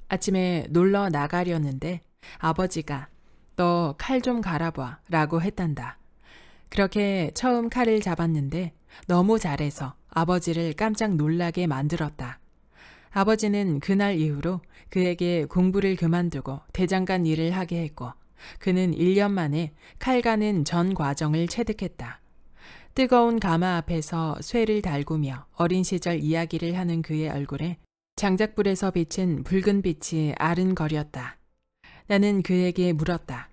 아침에 놀러 나가려는데 아버지가 너 칼 좀 갈아봐 라고 했단다. 그렇게 처음 칼을 잡았는데 너무 잘해서 아버지를 깜짝 놀라게 만들었다. 아버지는 그날 이후로 그에게 공부를 그만두고 대장간 일을 하게 했고 그는 1년 만에 칼 가는 전 과정을 체득했다. 뜨거운 가마 앞에서 쇠를 달구며 어린 시절 이야기를 하는 그의 얼굴에 장작불에서 비친 붉은 빛이 아른거렸다. 나는 그에게 물었다.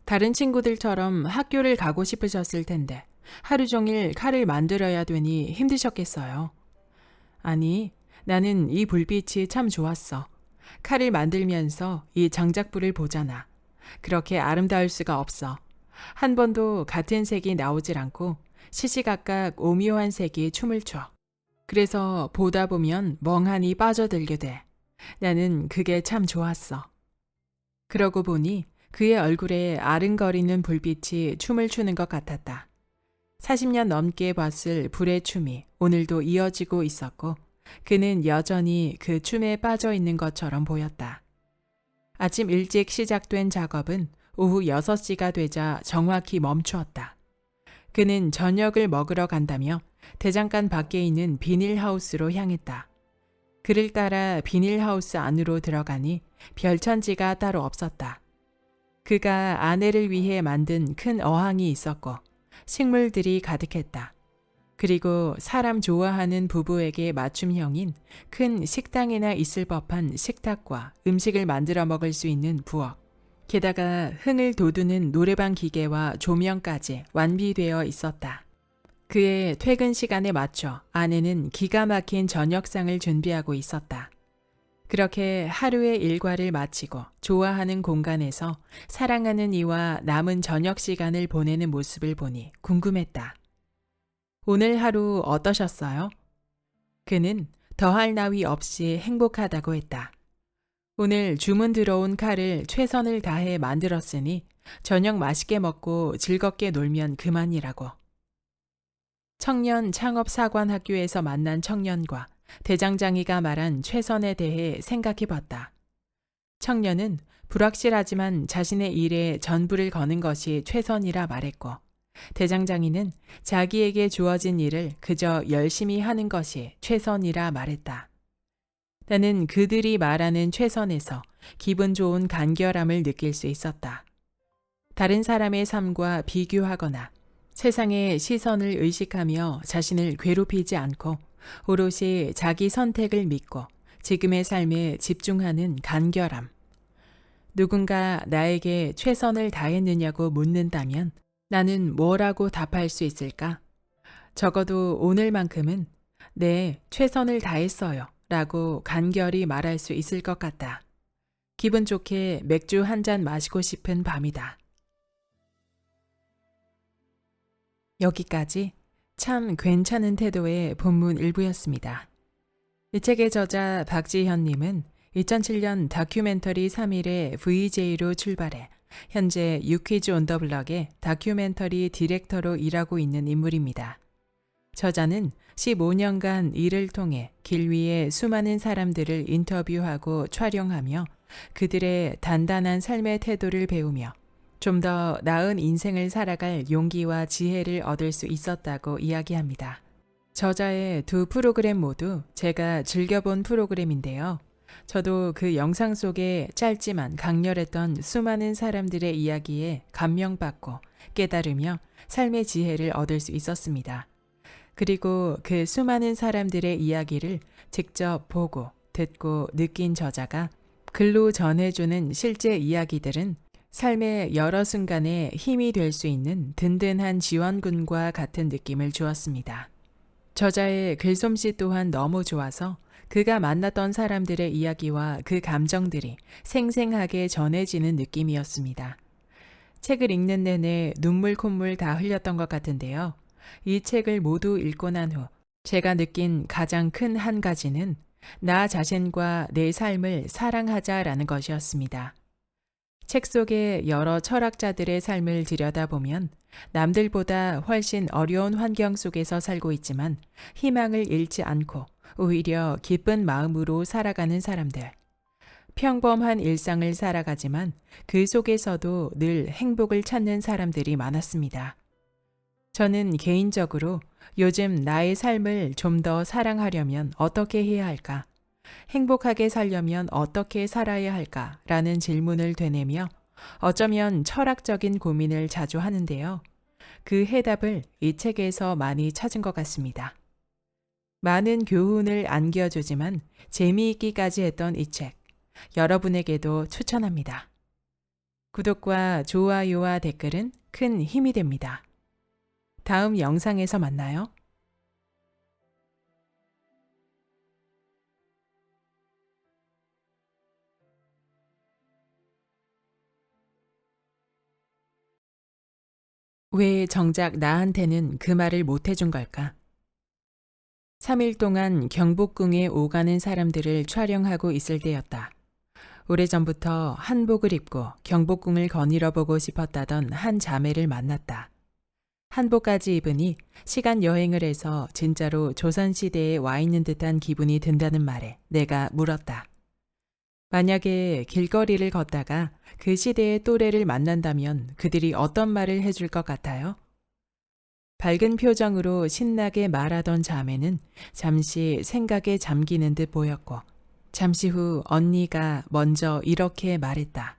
다른 친구들처럼 학교를 가고 싶으셨을 텐데 하루 종일 칼을 만들어야 되니 힘드셨겠어요. 아니, 나는 이 불빛이 참 좋았어. 칼을 만들면서 이 장작불을 보잖아. 그렇게 아름다울 수가 없어. 한 번도 같은 색이 나오질 않고 시시각각 오묘한 색이 춤을 춰. 그래서 보다 보면 멍하니 빠져들게 돼. 나는 그게 참 좋았어. 그러고 보니 그의 얼굴에 아른거리는 불빛이 춤을 추는 것 같았다. 40년 넘게 봤을 불의 춤이 오늘도 이어지고 있었고 그는 여전히 그 춤에 빠져 있는 것처럼 보였다. 아침 일찍 시작된 작업은 오후 6시가 되자 정확히 멈추었다. 그는 저녁을 먹으러 간다며 대장간 밖에 있는 비닐하우스로 향했다. 그를 따라 비닐하우스 안으로 들어가니 별천지가 따로 없었다. 그가 아내를 위해 만든 큰 어항이 있었고 식물들이 가득했다. 그리고 사람 좋아하는 부부에게 맞춤형인 큰 식당이나 있을 법한 식탁과 음식을 만들어 먹을 수 있는 부엌, 게다가 흥을 돋우는 노래방 기계와 조명까지 완비되어 있었다. 그의 퇴근 시간에 맞춰 아내는 기가 막힌 저녁상을 준비하고 있었다. 그렇게 하루의 일과를 마치고 좋아하는 공간에서 사랑하는 이와 남은 저녁 시간을 보내는 모습을 보니 궁금했다. 오늘 하루 어떠셨어요? 그는 더할 나위 없이 행복하다고 했다. 오늘 주문 들어온 칼을 최선을 다해 만들었으니 저녁 맛있게 먹고 즐겁게 놀면 그만이라고. 청년 창업사관학교에서 만난 청년과 대장장이가 말한 최선에 대해 생각해봤다. 청년은 불확실하지만 자신의 일에 전부를 거는 것이 최선이라 말했고 대장장이는 자기에게 주어진 일을 그저 열심히 하는 것이 최선이라 말했다. 나는 그들이 말하는 최선에서 기분 좋은 간결함을 느낄 수 있었다. 다른 사람의 삶과 비교하거나 세상의 시선을 의식하며 자신을 괴롭히지 않고 오롯이 자기 선택을 믿고 지금의 삶에 집중하는 간결함. 누군가 나에게 최선을 다했느냐고 묻는다면 나는 뭐라고 답할 수 있을까? 적어도 오늘만큼은 네, 최선을 다했어요 라고 간결히 말할 수 있을 것 같다. 기분 좋게 맥주 한 잔 마시고 싶은 밤이다. 여기까지 참 괜찮은 태도의 본문 일부였습니다. 이 책의 저자 박지현님은 2007년 다큐멘터리 3일의 VJ로 출발해 현재 유퀴즈 온 더 블럭의 다큐멘터리 디렉터로 일하고 있는 인물입니다. 저자는 15년간 일을 통해 길 위에 수많은 사람들을 인터뷰하고 촬영하며 그들의 단단한 삶의 태도를 배우며 좀 더 나은 인생을 살아갈 용기와 지혜를 얻을 수 있었다고 이야기합니다. 저자의 두 프로그램 모두 제가 즐겨본 프로그램인데요. 저도 그 영상 속에 짧지만 강렬했던 수많은 사람들의 이야기에 감명받고 깨달으며 삶의 지혜를 얻을 수 있었습니다. 그리고 그 수많은 사람들의 이야기를 직접 보고 듣고 느낀 저자가 글로 전해주는 실제 이야기들은 삶의 여러 순간에 힘이 될 수 있는 든든한 지원군과 같은 느낌을 주었습니다. 저자의 글솜씨 또한 너무 좋아서 그가 만났던 사람들의 이야기와 그 감정들이 생생하게 전해지는 느낌이었습니다. 책을 읽는 내내 눈물 콧물 다 흘렸던 것 같은데요. 이 책을 모두 읽고 난 후 제가 느낀 가장 큰 한 가지는 나 자신과 내 삶을 사랑하자라는 것이었습니다. 책 속의 여러 철학자들의 삶을 들여다보면 남들보다 훨씬 어려운 환경 속에서 살고 있지만 희망을 잃지 않고 오히려 기쁜 마음으로 살아가는 사람들. 평범한 일상을 살아가지만 그 속에서도 늘 행복을 찾는 사람들이 많았습니다. 저는 개인적으로 요즘 나의 삶을 좀 더 사랑하려면 어떻게 해야 할까? 행복하게 살려면 어떻게 살아야 할까? 라는 질문을 되뇌며 어쩌면 철학적인 고민을 자주 하는데요. 그 해답을 이 책에서 많이 찾은 것 같습니다. 많은 교훈을 안겨주지만 재미있기까지 했던 이 책, 여러분에게도 추천합니다. 구독과 좋아요와 댓글은 큰 힘이 됩니다. 다음 영상에서 만나요. 왜 정작 나한테는 그 말을 못 해준 걸까? 3일 동안 경복궁에 오가는 사람들을 촬영하고 있을 때였다. 오래전부터 한복을 입고 경복궁을 거닐어 보고 싶었다던 한 자매를 만났다. 한복까지 입으니 시간 여행을 해서 진짜로 조선시대에 와 있는 듯한 기분이 든다는 말에 내가 물었다. 만약에 길거리를 걷다가 그 시대의 또래를 만난다면 그들이 어떤 말을 해줄 것 같아요? 밝은 표정으로 신나게 말하던 자매는 잠시 생각에 잠기는 듯 보였고 잠시 후 언니가 먼저 이렇게 말했다.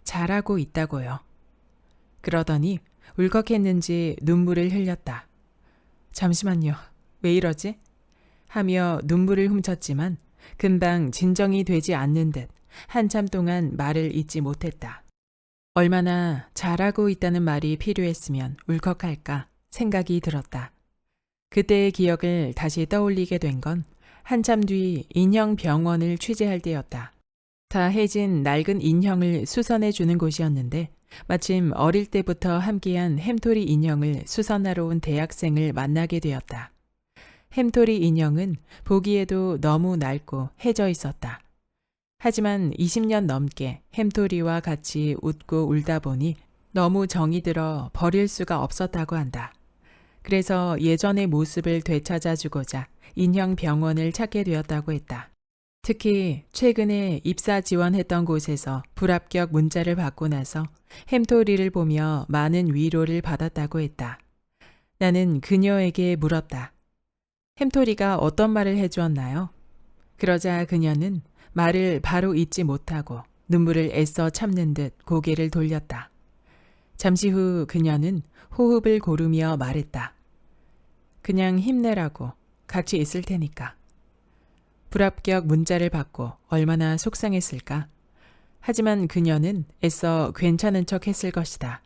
잘하고 있다고요. 그러더니 울컥했는지 눈물을 흘렸다. 잠시만요. 왜 이러지? 하며 눈물을 훔쳤지만 금방 진정이 되지 않는 듯 한참 동안 말을 잇지 못했다. 얼마나 잘하고 있다는 말이 필요했으면 울컥할까 생각이 들었다. 그때의 기억을 다시 떠올리게 된 건 한참 뒤 인형 병원을 취재할 때였다. 다 해진 낡은 인형을 수선해 주는 곳이었는데 마침 어릴 때부터 함께한 햄토리 인형을 수선하러 온 대학생을 만나게 되었다. 햄토리 인형은 보기에도 너무 낡고 해져 있었다. 하지만 20년 넘게 햄토리와 같이 웃고 울다 보니 너무 정이 들어 버릴 수가 없었다고 한다. 그래서 예전의 모습을 되찾아주고자 인형 병원을 찾게 되었다고 했다. 특히 최근에 입사 지원했던 곳에서 불합격 문자를 받고 나서 햄토리를 보며 많은 위로를 받았다고 했다. 나는 그녀에게 물었다. 햄토리가 어떤 말을 해주었나요? 그러자 그녀는 말을 바로 잇지 못하고 눈물을 애써 참는 듯 고개를 돌렸다. 잠시 후 그녀는 호흡을 고르며 말했다. 그냥 힘내라고 같이 있을 테니까. 불합격 문자를 받고 얼마나 속상했을까? 하지만 그녀는 애써 괜찮은 척 했을 것이다.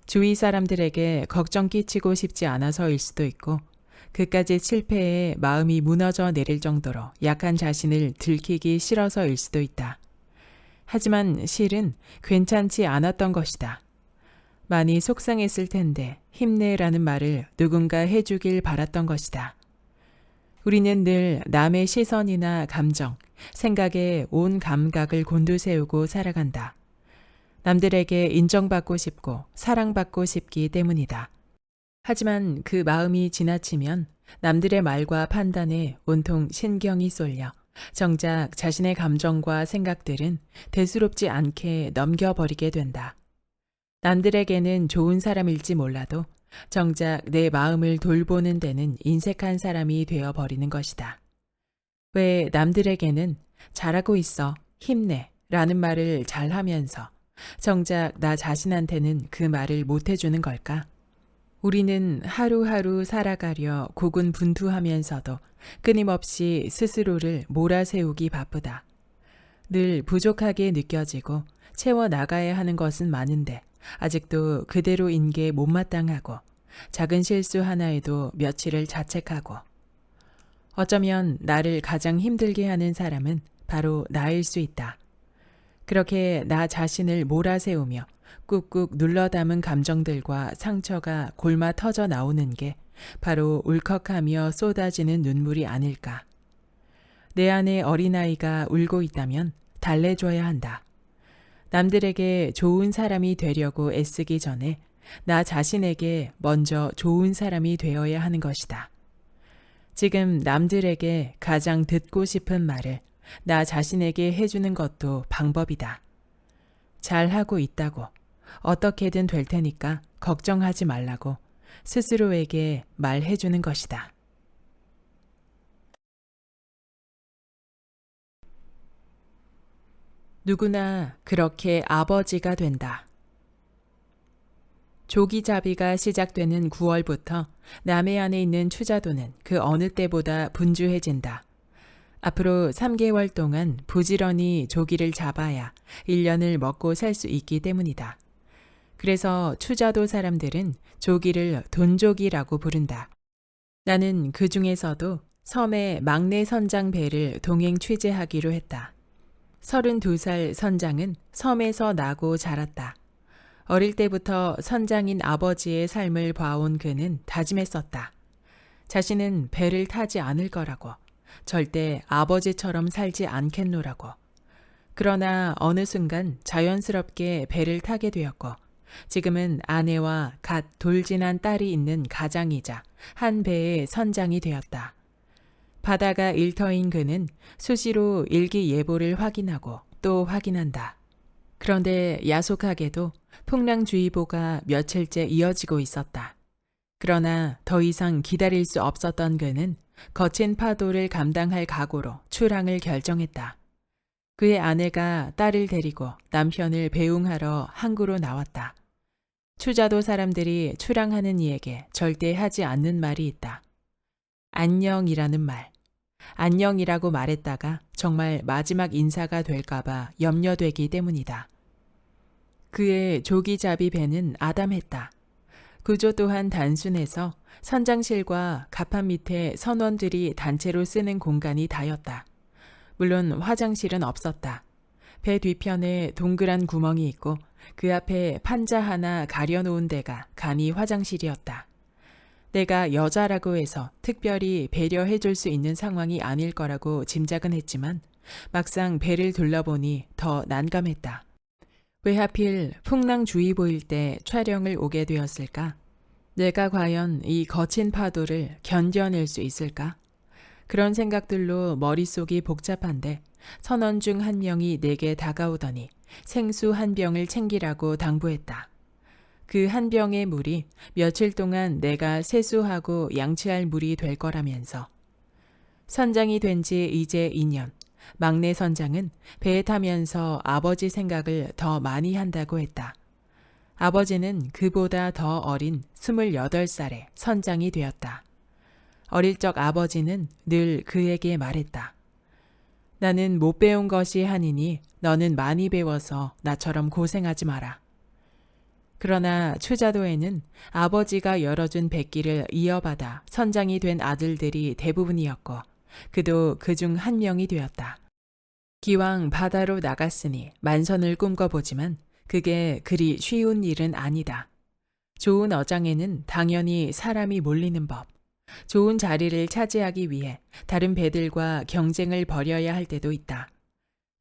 주위 사람들에게 걱정 끼치고 싶지 않아서일 수도 있고 그까지 실패에 마음이 무너져 내릴 정도로 약한 자신을 들키기 싫어서일 수도 있다. 하지만 실은 괜찮지 않았던 것이다. 많이 속상했을 텐데 힘내라는 말을 누군가 해주길 바랐던 것이다. 우리는 늘 남의 시선이나 감정, 생각에 온 감각을 곤두세우고 살아간다. 남들에게 인정받고 싶고 사랑받고 싶기 때문이다. 하지만 그 마음이 지나치면 남들의 말과 판단에 온통 신경이 쏠려 정작 자신의 감정과 생각들은 대수롭지 않게 넘겨버리게 된다. 남들에게는 좋은 사람일지 몰라도 정작 내 마음을 돌보는 데는 인색한 사람이 되어버리는 것이다. 왜 남들에게는 잘하고 있어, 힘내 라는 말을 잘하면서 정작 나 자신한테는 그 말을 못해주는 걸까? 우리는 하루하루 살아가려 고군분투하면서도 끊임없이 스스로를 몰아세우기 바쁘다. 늘 부족하게 느껴지고 채워나가야 하는 것은 많은데 아직도 그대로인 게 못마땅하고 작은 실수 하나에도 며칠을 자책하고 어쩌면 나를 가장 힘들게 하는 사람은 바로 나일 수 있다. 그렇게 나 자신을 몰아세우며 꾹꾹 눌러 담은 감정들과 상처가 골마 터져 나오는 게 바로 울컥하며 쏟아지는 눈물이 아닐까. 내 안에 어린아이가 울고 있다면 달래줘야 한다. 남들에게 좋은 사람이 되려고 애쓰기 전에 나 자신에게 먼저 좋은 사람이 되어야 하는 것이다. 지금 남들에게 가장 듣고 싶은 말을 나 자신에게 해주는 것도 방법이다. 잘하고 있다고, 어떻게든 될 테니까 걱정하지 말라고 스스로에게 말해주는 것이다. 누구나 그렇게 아버지가 된다. 조기자비가 시작되는 9월부터 남해 안에 있는 추자도는 그 어느 때보다 분주해진다. 앞으로 3개월 동안 부지런히 조기를 잡아야 1년을 먹고 살 수 있기 때문이다. 그래서 추자도 사람들은 조기를 돈조기라고 부른다. 나는 그 중에서도 섬의 막내 선장 배를 동행 취재하기로 했다. 32살 선장은 섬에서 나고 자랐다. 어릴 때부터 선장인 아버지의 삶을 봐온 그는 다짐했었다. 자신은 배를 타지 않을 거라고, 절대 아버지처럼 살지 않겠노라고. 그러나 어느 순간 자연스럽게 배를 타게 되었고, 지금은 아내와 갓 돌진한 딸이 있는 가장이자 한 배의 선장이 되었다. 바다가 일터인 그는 수시로 일기예보를 확인하고 또 확인한다. 그런데 야속하게도 풍랑주의보가 며칠째 이어지고 있었다. 그러나 더 이상 기다릴 수 없었던 그는 거친 파도를 감당할 각오로 출항을 결정했다. 그의 아내가 딸을 데리고 남편을 배웅하러 항구로 나왔다. 추자도 사람들이 출항하는 이에게 절대 하지 않는 말이 있다. 안녕이라는 말. 안녕이라고 말했다가 정말 마지막 인사가 될까봐 염려되기 때문이다. 그의 조기잡이 배는 아담했다. 구조 또한 단순해서 선장실과 갑판 밑에 선원들이 단체로 쓰는 공간이 다였다. 물론 화장실은 없었다. 배 뒤편에 동그란 구멍이 있고 그 앞에 판자 하나 가려놓은 데가 간이 화장실이었다. 내가 여자라고 해서 특별히 배려해 줄 수 있는 상황이 아닐 거라고 짐작은 했지만 막상 배를 둘러보니 더 난감했다. 왜 하필 풍랑주의보일 때 촬영을 오게 되었을까? 내가 과연 이 거친 파도를 견뎌낼 수 있을까? 그런 생각들로 머릿속이 복잡한데 선원 중 한 명이 내게 다가오더니 생수 한 병을 챙기라고 당부했다. 그 한 병의 물이 며칠 동안 내가 세수하고 양치할 물이 될 거라면서. 선장이 된 지 이제 2년. 막내 선장은 배에 타면서 아버지 생각을 더 많이 한다고 했다. 아버지는 그보다 더 어린 28살에 선장이 되었다. 어릴 적 아버지는 늘 그에게 말했다. 나는 못 배운 것이 한이니 너는 많이 배워서 나처럼 고생하지 마라. 그러나 추자도에는 아버지가 열어준 백기를 이어받아 선장이 된 아들들이 대부분이었고 그도 그중 한 명이 되었다. 기왕 바다로 나갔으니 만선을 꿈꿔보지만 그게 그리 쉬운 일은 아니다. 좋은 어장에는 당연히 사람이 몰리는 법. 좋은 자리를 차지하기 위해 다른 배들과 경쟁을 벌여야 할 때도 있다.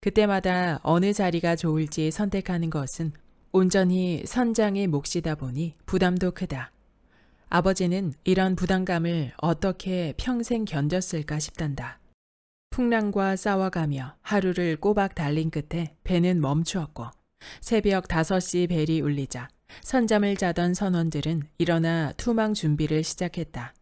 그때마다 어느 자리가 좋을지 선택하는 것은 온전히 선장의 몫이다 보니 부담도 크다. 아버지는 이런 부담감을 어떻게 평생 견뎠을까 싶단다. 풍랑과 싸워가며 하루를 꼬박 달린 끝에 배는 멈추었고 새벽 5시 벨이 울리자 선잠을 자던 선원들은 일어나 투망 준비를 시작했다.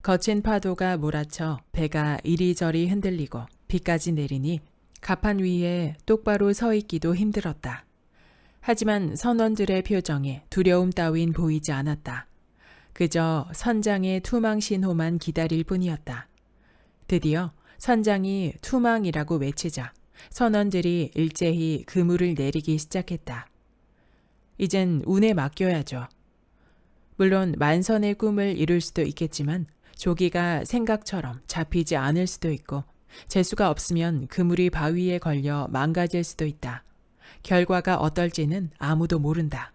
거친 파도가 몰아쳐 배가 이리저리 흔들리고 비까지 내리니 갑판 위에 똑바로 서 있기도 힘들었다. 하지만 선원들의 표정에 두려움 따윈 보이지 않았다. 그저 선장의 투망 신호만 기다릴 뿐이었다. 드디어 선장이 투망이라고 외치자 선원들이 일제히 그물을 내리기 시작했다. 이젠 운에 맡겨야죠. 물론 만선의 꿈을 이룰 수도 있겠지만 조기가 생각처럼 잡히지 않을 수도 있고 재수가 없으면 그물이 바위에 걸려 망가질 수도 있다. 결과가 어떨지는 아무도 모른다.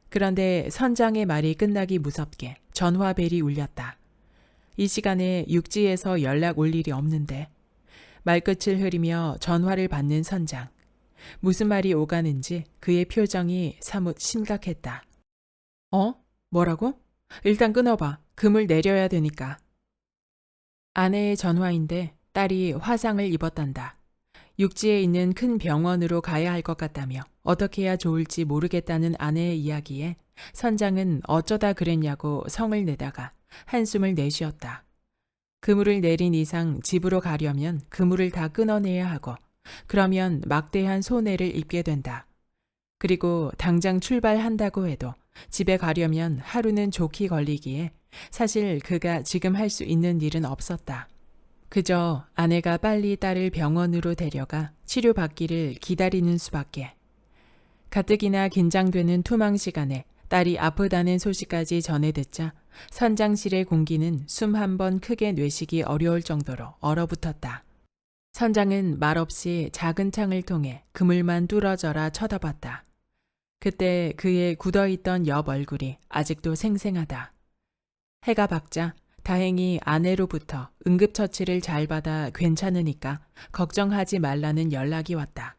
그런데 선장의 말이 끝나기 무섭게 전화벨이 울렸다. 이 시간에 육지에서 연락 올 일이 없는데 말끝을 흐리며 전화를 받는 선장. 무슨 말이 오가는지 그의 표정이 사뭇 심각했다. 어? 뭐라고? 일단 끊어봐. 그물 내려야 되니까. 아내의 전화인데 딸이 화상을 입었단다. 육지에 있는 큰 병원으로 가야 할 것 같다며 어떻게 해야 좋을지 모르겠다는 아내의 이야기에 선장은 어쩌다 그랬냐고 성을 내다가 한숨을 내쉬었다. 그물을 내린 이상 집으로 가려면 그물을 다 끊어내야 하고 그러면 막대한 손해를 입게 된다. 그리고 당장 출발한다고 해도 집에 가려면 하루는 좋게 걸리기에 사실 그가 지금 할 수 있는 일은 없었다. 그저 아내가 빨리 딸을 병원으로 데려가 치료받기를 기다리는 수밖에. 가뜩이나 긴장되는 투망 시간에 딸이 아프다는 소식까지 전해 듣자 선장실의 공기는 숨 한 번 크게 내쉬기 어려울 정도로 얼어붙었다. 선장은 말없이 작은 창을 통해 그물만 뚫어져라 쳐다봤다. 그때 그의 굳어있던 옆 얼굴이 아직도 생생하다. 해가 밝자 다행히 아내로부터 응급처치를 잘 받아 괜찮으니까 걱정하지 말라는 연락이 왔다.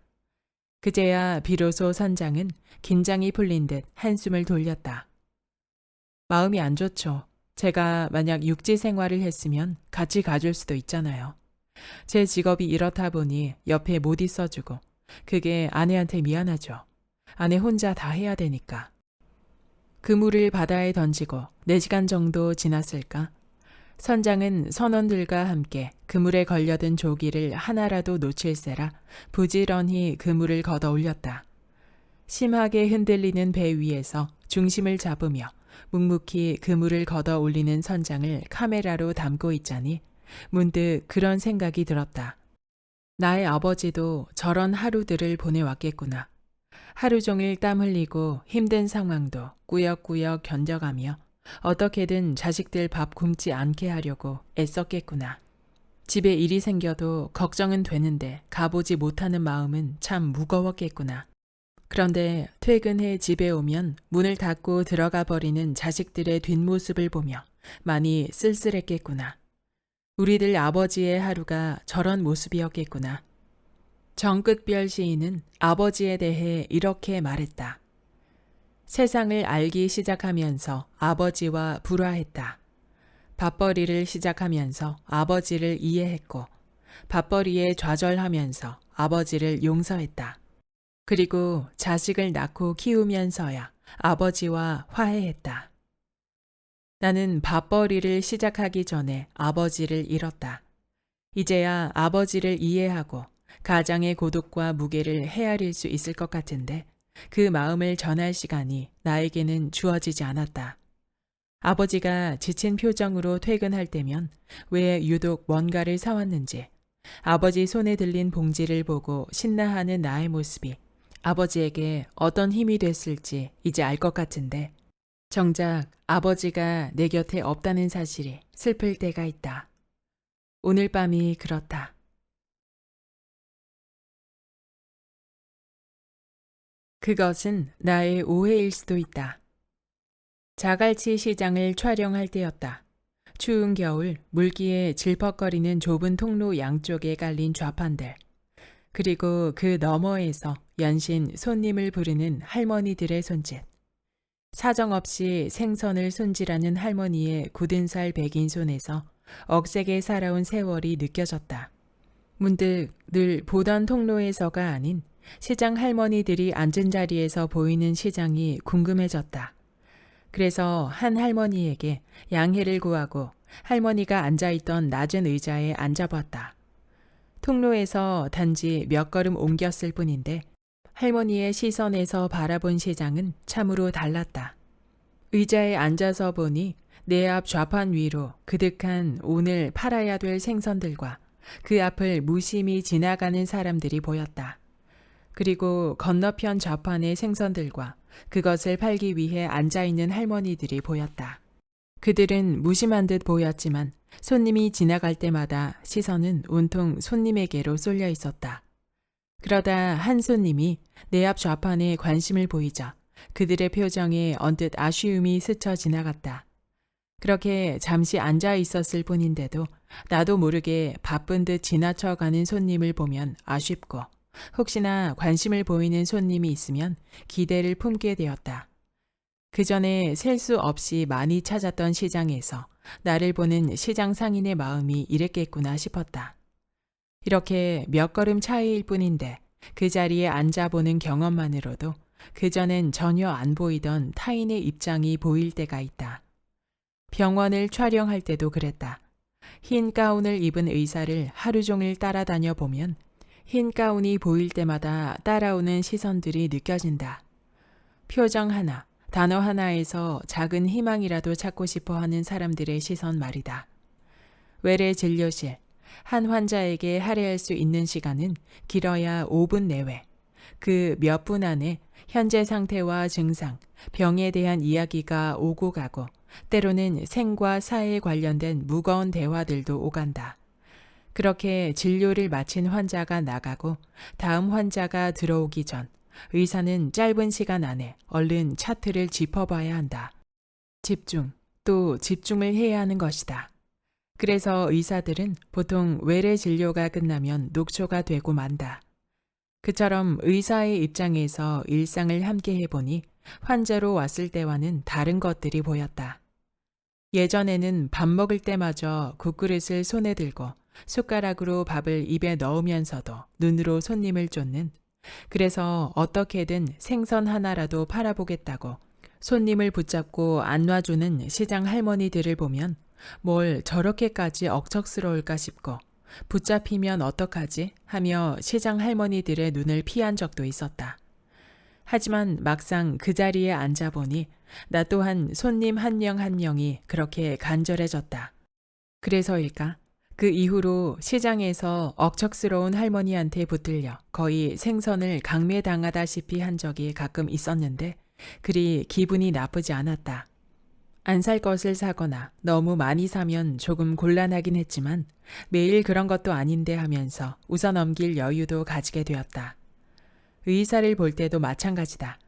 그제야 비로소 선장은 긴장이 풀린 듯 한숨을 돌렸다. 마음이 안 좋죠. 제가 만약 육지 생활을 했으면 같이 가줄 수도 있잖아요. 제 직업이 이렇다 보니 옆에 못 있어주고 그게 아내한테 미안하죠. 아내 혼자 다 해야 되니까. 그물을 바다에 던지고 4시간 정도 지났을까? 선장은 선원들과 함께 그물에 걸려든 조기를 하나라도 놓칠세라 부지런히 그물을 걷어 올렸다. 심하게 흔들리는 배 위에서 중심을 잡으며 묵묵히 그물을 걷어 올리는 선장을 카메라로 담고 있자니 문득 그런 생각이 들었다. 나의 아버지도 저런 하루들을 보내왔겠구나. 하루 종일 땀 흘리고 힘든 상황도 꾸역꾸역 견뎌가며 어떻게든 자식들 밥 굶지 않게 하려고 애썼겠구나. 집에 일이 생겨도 걱정은 되는데 가보지 못하는 마음은 참 무거웠겠구나. 그런데 퇴근해 집에 오면 문을 닫고 들어가 버리는 자식들의 뒷모습을 보며 많이 쓸쓸했겠구나. 우리들 아버지의 하루가 저런 모습이었겠구나. 정끝별 시인은 아버지에 대해 이렇게 말했다. 세상을 알기 시작하면서 아버지와 불화했다. 밥벌이를 시작하면서 아버지를 이해했고 밥벌이에 좌절하면서 아버지를 용서했다. 그리고 자식을 낳고 키우면서야 아버지와 화해했다. 나는 밥벌이를 시작하기 전에 아버지를 잃었다. 이제야 아버지를 이해하고 가장의 고독과 무게를 헤아릴 수 있을 것 같은데 그 마음을 전할 시간이 나에게는 주어지지 않았다. 아버지가 지친 표정으로 퇴근할 때면 왜 유독 뭔가를 사왔는지 아버지 손에 들린 봉지를 보고 신나하는 나의 모습이 아버지에게 어떤 힘이 됐을지 이제 알 것 같은데 정작 아버지가 내 곁에 없다는 사실이 슬플 때가 있다. 오늘 밤이 그렇다. 그것은 나의 오해일 수도 있다. 자갈치 시장을 촬영할 때였다. 추운 겨울 물기에 질퍽거리는 좁은 통로 양쪽에 깔린 좌판들. 그리고 그 너머에서 연신 손님을 부르는 할머니들의 손짓. 사정없이 생선을 손질하는 할머니의 굳은 살 백인 손에서 억세게 살아온 세월이 느껴졌다. 문득 늘 보던 통로에서가 아닌 시장 할머니들이 앉은 자리에서 보이는 시장이 궁금해졌다. 그래서 한 할머니에게 양해를 구하고 할머니가 앉아있던 낮은 의자에 앉아봤다. 통로에서 단지 몇 걸음 옮겼을 뿐인데 할머니의 시선에서 바라본 시장은 참으로 달랐다. 의자에 앉아서 보니 내 앞 좌판 위로 그득한 오늘 팔아야 될 생선들과 그 앞을 무심히 지나가는 사람들이 보였다. 그리고 건너편 좌판의 생선들과 그것을 팔기 위해 앉아있는 할머니들이 보였다. 그들은 무심한 듯 보였지만 손님이 지나갈 때마다 시선은 온통 손님에게로 쏠려 있었다. 그러다 한 손님이 내 앞 좌판에 관심을 보이자 그들의 표정에 언뜻 아쉬움이 스쳐 지나갔다. 그렇게 잠시 앉아 있었을 뿐인데도 나도 모르게 바쁜 듯 지나쳐가는 손님을 보면 아쉽고 혹시나 관심을 보이는 손님이 있으면 기대를 품게 되었다. 그 전에 셀 수 없이 많이 찾았던 시장에서 나를 보는 시장 상인의 마음이 이랬겠구나 싶었다. 이렇게 몇 걸음 차이일 뿐인데 그 자리에 앉아보는 경험만으로도 그전엔 전혀 안 보이던 타인의 입장이 보일 때가 있다. 병원을 촬영할 때도 그랬다. 흰 가운을 입은 의사를 하루 종일 따라다녀 보면 흰 가운이 보일 때마다 따라오는 시선들이 느껴진다. 표정 하나, 단어 하나에서 작은 희망이라도 찾고 싶어 하는 사람들의 시선 말이다. 외래 진료실, 한 환자에게 할애할 수 있는 시간은 길어야 5분 내외. 그 몇 분 안에 현재 상태와 증상, 병에 대한 이야기가 오고 가고 때로는 생과 사에 관련된 무거운 대화들도 오간다. 그렇게 진료를 마친 환자가 나가고 다음 환자가 들어오기 전 의사는 짧은 시간 안에 얼른 차트를 짚어봐야 한다. 집중, 또 집중을 해야 하는 것이다. 그래서 의사들은 보통 외래 진료가 끝나면 녹초가 되고 만다. 그처럼 의사의 입장에서 일상을 함께 해보니 환자로 왔을 때와는 다른 것들이 보였다. 예전에는 밥 먹을 때마저 국그릇을 손에 들고 숟가락으로 밥을 입에 넣으면서도 눈으로 손님을 쫓는, 그래서 어떻게든 생선 하나라도 팔아보겠다고 손님을 붙잡고 안 놔주는 시장 할머니들을 보면 뭘 저렇게까지 억척스러울까 싶고 붙잡히면 어떡하지 하며 시장 할머니들의 눈을 피한 적도 있었다. 하지만 막상 그 자리에 앉아보니 나 또한 손님 한 명 한 명이 그렇게 간절해졌다. 그래서일까? 그 이후로 시장에서 억척스러운 할머니한테 붙들려 거의 생선을 강매당하다시피 한 적이 가끔 있었는데 그리 기분이 나쁘지 않았다. 안 살 것을 사거나 너무 많이 사면 조금 곤란하긴 했지만 매일 그런 것도 아닌데 하면서 웃어넘길 여유도 가지게 되었다. 의사를 볼 때도 마찬가지다.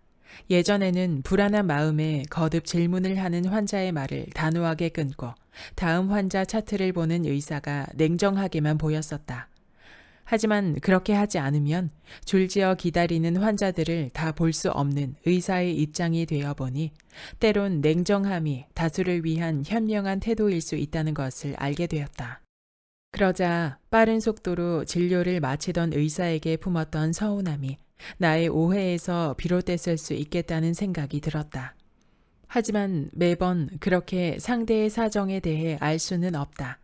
예전에는 불안한 마음에 거듭 질문을 하는 환자의 말을 단호하게 끊고 다음 환자 차트를 보는 의사가 냉정하게만 보였었다. 하지만 그렇게 하지 않으면 줄지어 기다리는 환자들을 다 볼 수 없는 의사의 입장이 되어 보니 때론 냉정함이 다수를 위한 현명한 태도일 수 있다는 것을 알게 되었다. 그러자 빠른 속도로 진료를 마치던 의사에게 품었던 서운함이 나의 오해에서 비롯됐을 수 있겠다는 생각이 들었다. 하지만 매번 그렇게 상대의 사정에 대해 알 수는 없다.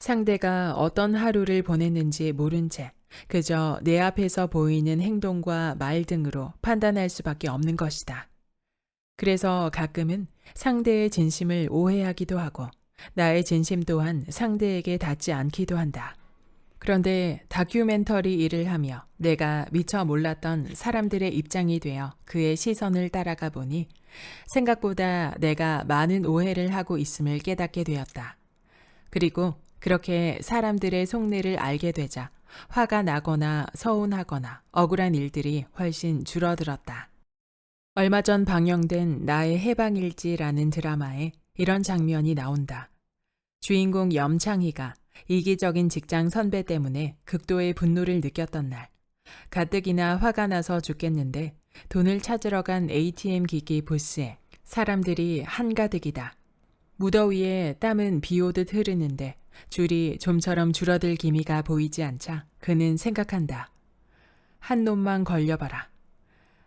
상대가 어떤 하루를 보냈는지 모른 채 그저 내 앞에서 보이는 행동과 말 등으로 판단할 수밖에 없는 것이다. 그래서 가끔은 상대의 진심을 오해하기도 하고 나의 진심 또한 상대에게 닿지 않기도 한다. 그런데 다큐멘터리 일을 하며 내가 미처 몰랐던 사람들의 입장이 되어 그의 시선을 따라가 보니 생각보다 내가 많은 오해를 하고 있음을 깨닫게 되었다. 그리고 그렇게 사람들의 속내를 알게 되자 화가 나거나 서운하거나 억울한 일들이 훨씬 줄어들었다. 얼마 전 방영된 나의 해방일지라는 드라마에 이런 장면이 나온다. 주인공 염창희가 이기적인 직장 선배 때문에 극도의 분노를 느꼈던 날, 가뜩이나 화가 나서 죽겠는데 돈을 찾으러 간 ATM 기기 부스에 사람들이 한가득이다. 무더위에 땀은 비 오듯 흐르는데 줄이 좀처럼 줄어들 기미가 보이지 않자 그는 생각한다. 한 놈만 걸려봐라.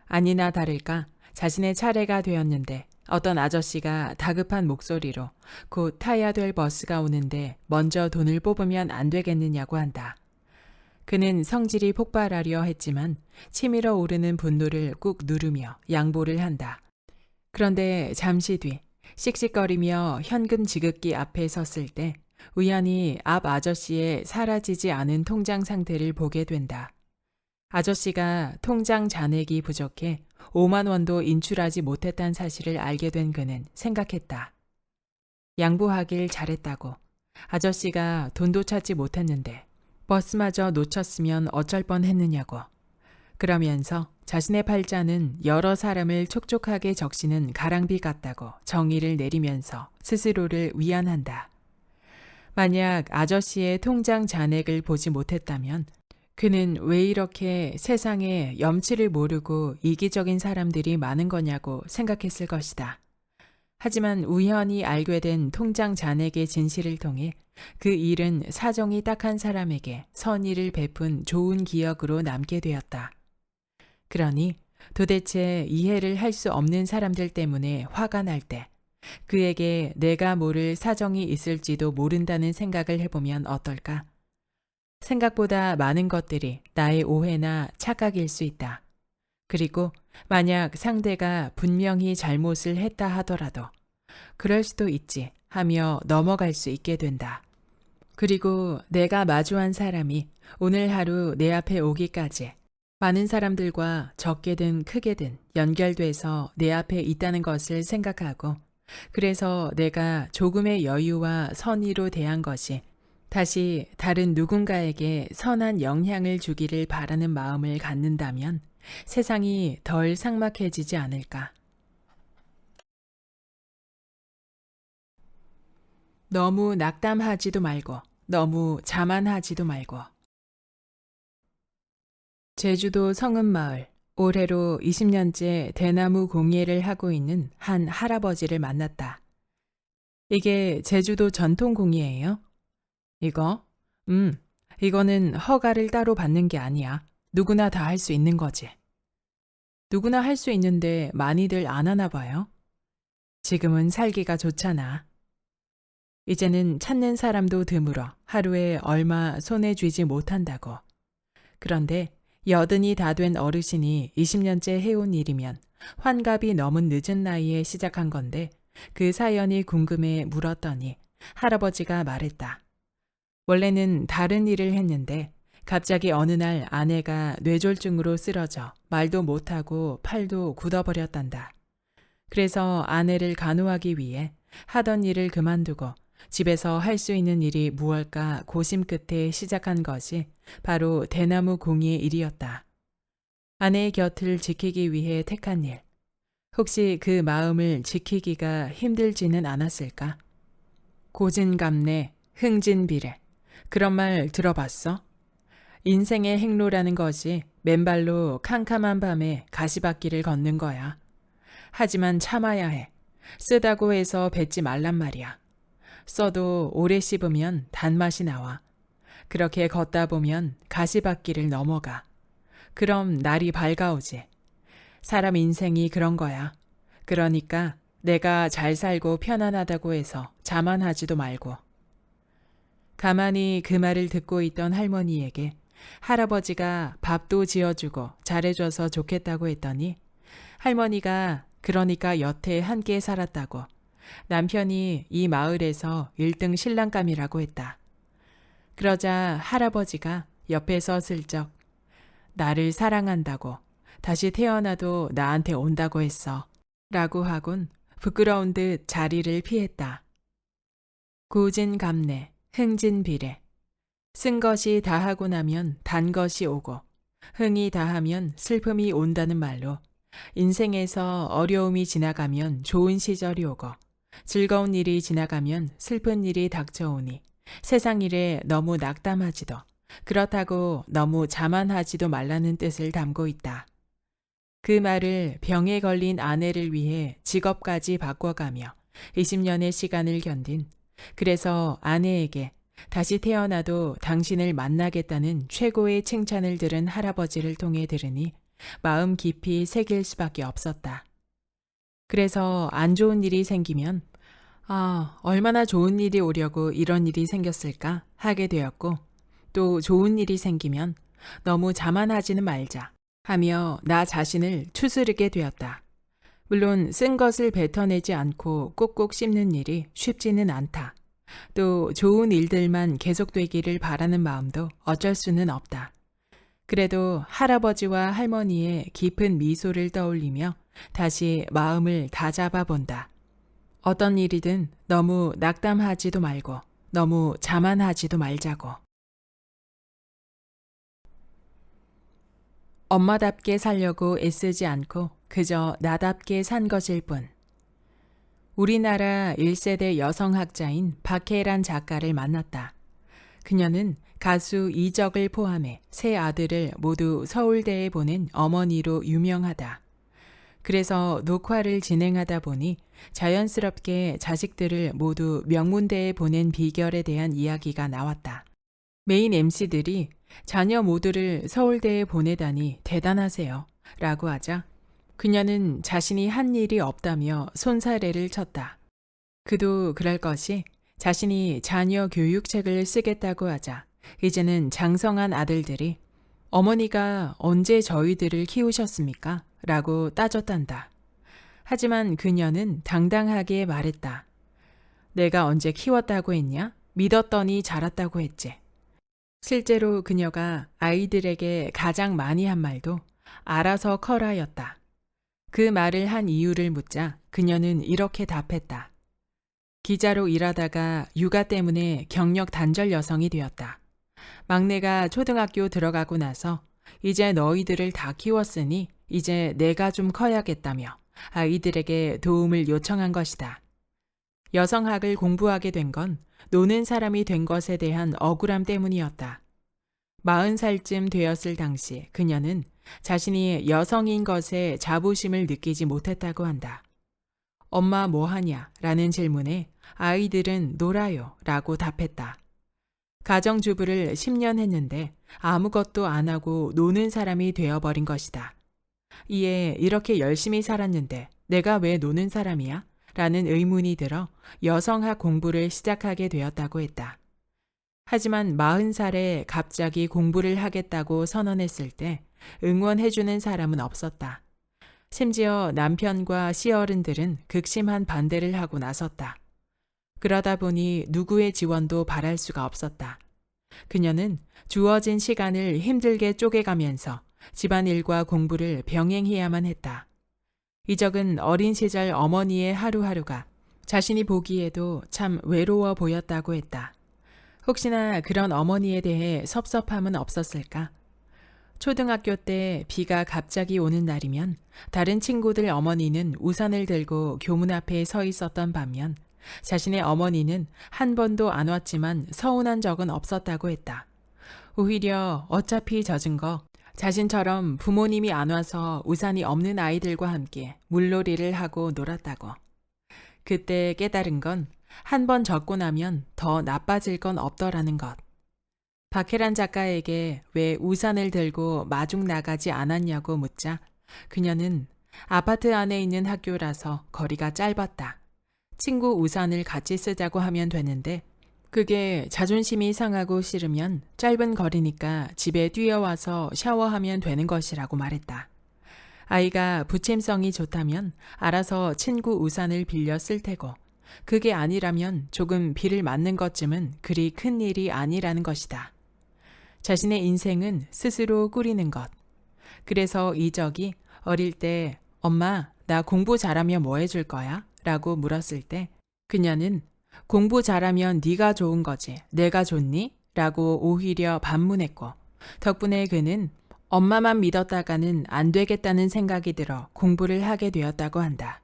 아니나 다를까 자신의 차례가 되었는데 어떤 아저씨가 다급한 목소리로 곧 타야 될 버스가 오는데 먼저 돈을 뽑으면 안 되겠느냐고 한다. 그는 성질이 폭발하려 했지만 치밀어 오르는 분노를 꾹 누르며 양보를 한다. 그런데 잠시 뒤 씩씩거리며 현금 지급기 앞에 섰을 때 우연히 앞 아저씨의 사라지지 않은 통장 상태를 보게 된다. 아저씨가 통장 잔액이 부족해 5만 원도 인출하지 못했다는 사실을 알게 된 그는 생각했다. 양보하길 잘했다고. 아저씨가 돈도 찾지 못했는데 버스마저 놓쳤으면 어쩔 뻔했느냐고. 그러면서 자신의 팔자는 여러 사람을 촉촉하게 적시는 가랑비 같다고 정의를 내리면서 스스로를 위안한다. 만약 아저씨의 통장 잔액을 보지 못했다면 그는 왜 이렇게 세상에 염치를 모르고 이기적인 사람들이 많은 거냐고 생각했을 것이다. 하지만 우연히 알게 된 통장 잔액의 진실을 통해 그 일은 사정이 딱한 사람에게 선의를 베푼 좋은 기억으로 남게 되었다. 그러니 도대체 이해를 할 수 없는 사람들 때문에 화가 날 때 그에게 내가 모를 사정이 있을지도 모른다는 생각을 해보면 어떨까? 생각보다 많은 것들이 나의 오해나 착각일 수 있다. 그리고 만약 상대가 분명히 잘못을 했다 하더라도 그럴 수도 있지 하며 넘어갈 수 있게 된다. 그리고 내가 마주한 사람이 오늘 하루 내 앞에 오기까지 많은 사람들과 적게든 크게든 연결돼서 내 앞에 있다는 것을 생각하고 그래서 내가 조금의 여유와 선의로 대한 것이 다시 다른 누군가에게 선한 영향을 주기를 바라는 마음을 갖는다면 세상이 덜 삭막해지지 않을까. 너무 낙담하지도 말고 너무 자만하지도 말고. 제주도 성읍마을, 올해로 20년째 대나무 공예를 하고 있는 한 할아버지를 만났다. 이게 제주도 전통 공예예요? 이거? 이거는 허가를 따로 받는 게 아니야. 누구나 다 할 수 있는 거지. 누구나 할 수 있는데 많이들 안 하나 봐요. 지금은 살기가 좋잖아. 이제는 찾는 사람도 드물어 하루에 얼마 손에 쥐지 못한다고. 그런데 여든이 다 된 어르신이 20년째 해온 일이면 환갑이 넘은 늦은 나이에 시작한 건데 그 사연이 궁금해 물었더니 할아버지가 말했다. 원래는 다른 일을 했는데 갑자기 어느 날 아내가 뇌졸중으로 쓰러져 말도 못하고 팔도 굳어버렸단다. 그래서 아내를 간호하기 위해 하던 일을 그만두고 집에서 할 수 있는 일이 무엇일까 고심 끝에 시작한 것이 바로 대나무 공예의 일이었다. 아내의 곁을 지키기 위해 택한 일. 혹시 그 마음을 지키기가 힘들지는 않았을까? 고진감래, 흥진비례. 그런 말 들어봤어? 인생의 행로라는 것이 맨발로 캄캄한 밤에 가시밭길을 걷는 거야. 하지만 참아야 해. 쓰다고 해서 뱉지 말란 말이야. 써도 오래 씹으면 단맛이 나와. 그렇게 걷다 보면 가시밭길을 넘어가. 그럼 날이 밝아오지. 사람 인생이 그런 거야. 그러니까 내가 잘 살고 편안하다고 해서 자만하지도 말고. 가만히 그 말을 듣고 있던 할머니에게 할아버지가 밥도 지어주고 잘해줘서 좋겠다고 했더니 할머니가 그러니까 여태 함께 살았다고 남편이 이 마을에서 1등 신랑감이라고 했다. 그러자 할아버지가 옆에서 슬쩍 나를 사랑한다고 다시 태어나도 나한테 온다고 했어 라고 하곤 부끄러운 듯 자리를 피했다. 고진감래, 흥진비례. 쓴 것이 다하고 나면 단 것이 오고 흥이 다하면 슬픔이 온다는 말로 인생에서 어려움이 지나가면 좋은 시절이 오고 즐거운 일이 지나가면 슬픈 일이 닥쳐오니 세상 일에 너무 낙담하지도 그렇다고 너무 자만하지도 말라는 뜻을 담고 있다. 그 말을 병에 걸린 아내를 위해 직업까지 바꿔가며 20년의 시간을 견딘 그래서 아내에게 다시 태어나도 당신을 만나겠다는 최고의 칭찬을 들은 할아버지를 통해 들으니 마음 깊이 새길 수밖에 없었다. 그래서 안 좋은 일이 생기면 얼마나 좋은 일이 오려고 이런 일이 생겼을까 하게 되었고 또 좋은 일이 생기면 너무 자만하지는 말자 하며 나 자신을 추스르게 되었다. 물론 쓴 것을 뱉어내지 않고 꼭꼭 씹는 일이 쉽지는 않다. 또 좋은 일들만 계속되기를 바라는 마음도 어쩔 수는 없다. 그래도 할아버지와 할머니의 깊은 미소를 떠올리며 다시 마음을 다잡아 본다. 어떤 일이든 너무 낙담하지도 말고 너무 자만하지도 말자고. 엄마답게 살려고 애쓰지 않고 그저 나답게 산 것일 뿐. 우리나라 1세대 여성학자인 박혜란 작가를 만났다. 그녀는 가수 이적을 포함해 세 아들을 모두 서울대에 보낸 어머니로 유명하다. 그래서 녹화를 진행하다 보니 자연스럽게 자식들을 모두 명문대에 보낸 비결에 대한 이야기가 나왔다. 메인 MC들이 자녀 모두를 서울대에 보내다니 대단하세요 라고 하자 그녀는 자신이 한 일이 없다며 손사래를 쳤다. 그도 그럴 것이 자신이 자녀 교육책을 쓰겠다고 하자 이제는 장성한 아들들이 어머니가 언제 저희들을 키우셨습니까? 라고 따졌단다. 하지만 그녀는 당당하게 말했다. 내가 언제 키웠다고 했냐? 믿었더니 자랐다고 했지. 실제로 그녀가 아이들에게 가장 많이 한 말도 알아서 커라였다. 그 말을 한 이유를 묻자 그녀는 이렇게 답했다. 기자로 일하다가 육아 때문에 경력 단절 여성이 되었다. 막내가 초등학교 들어가고 나서 이제 너희들을 다 키웠으니 이제 내가 좀 커야겠다며 아이들에게 도움을 요청한 것이다. 여성학을 공부하게 된 건 노는 사람이 된 것에 대한 억울함 때문이었다. 40살쯤 되었을 당시 그녀는 자신이 여성인 것에 자부심을 느끼지 못했다고 한다. 엄마 뭐 하냐? 라는 질문에 아이들은 놀아요 라고 답했다. 가정주부를 10년 했는데 아무것도 안 하고 노는 사람이 되어버린 것이다. 이에 이렇게 열심히 살았는데 내가 왜 노는 사람이야? 라는 의문이 들어 여성학 공부를 시작하게 되었다고 했다. 하지만 40살에 갑자기 공부를 하겠다고 선언했을 때 응원해주는 사람은 없었다. 심지어 남편과 시어른들은 극심한 반대를 하고 나섰다. 그러다 보니 누구의 지원도 바랄 수가 없었다. 그녀는 주어진 시간을 힘들게 쪼개가면서 집안일과 공부를 병행해야만 했다. 이적은 어린 시절 어머니의 하루하루가 자신이 보기에도 참 외로워 보였다고 했다. 혹시나 그런 어머니에 대해 섭섭함은 없었을까? 초등학교 때 비가 갑자기 오는 날이면 다른 친구들 어머니는 우산을 들고 교문 앞에 서 있었던 반면 자신의 어머니는 한 번도 안 왔지만 서운한 적은 없었다고 했다. 오히려 어차피 젖은 거 자신처럼 부모님이 안 와서 우산이 없는 아이들과 함께 물놀이를 하고 놀았다고. 그때 깨달은 건 한 번 젖고 나면 더 나빠질 건 없더라는 것. 박혜란 작가에게 왜 우산을 들고 마중 나가지 않았냐고 묻자 그녀는 아파트 안에 있는 학교라서 거리가 짧았다. 친구 우산을 같이 쓰자고 하면 되는데 그게 자존심이 상하고 싫으면 짧은 거리니까 집에 뛰어와서 샤워하면 되는 것이라고 말했다. 아이가 부침성이 좋다면 알아서 친구 우산을 빌려 쓸 테고 그게 아니라면 조금 비를 맞는 것쯤은 그리 큰 일이 아니라는 것이다. 자신의 인생은 스스로 꾸리는 것. 그래서 이적이 어릴 때 엄마 나 공부 잘하면 뭐 해줄 거야? 라고 물었을 때 그녀는 공부 잘하면 네가 좋은 거지 내가 좋니? 라고 오히려 반문했고 덕분에 그는 엄마만 믿었다가는 안 되겠다는 생각이 들어 공부를 하게 되었다고 한다.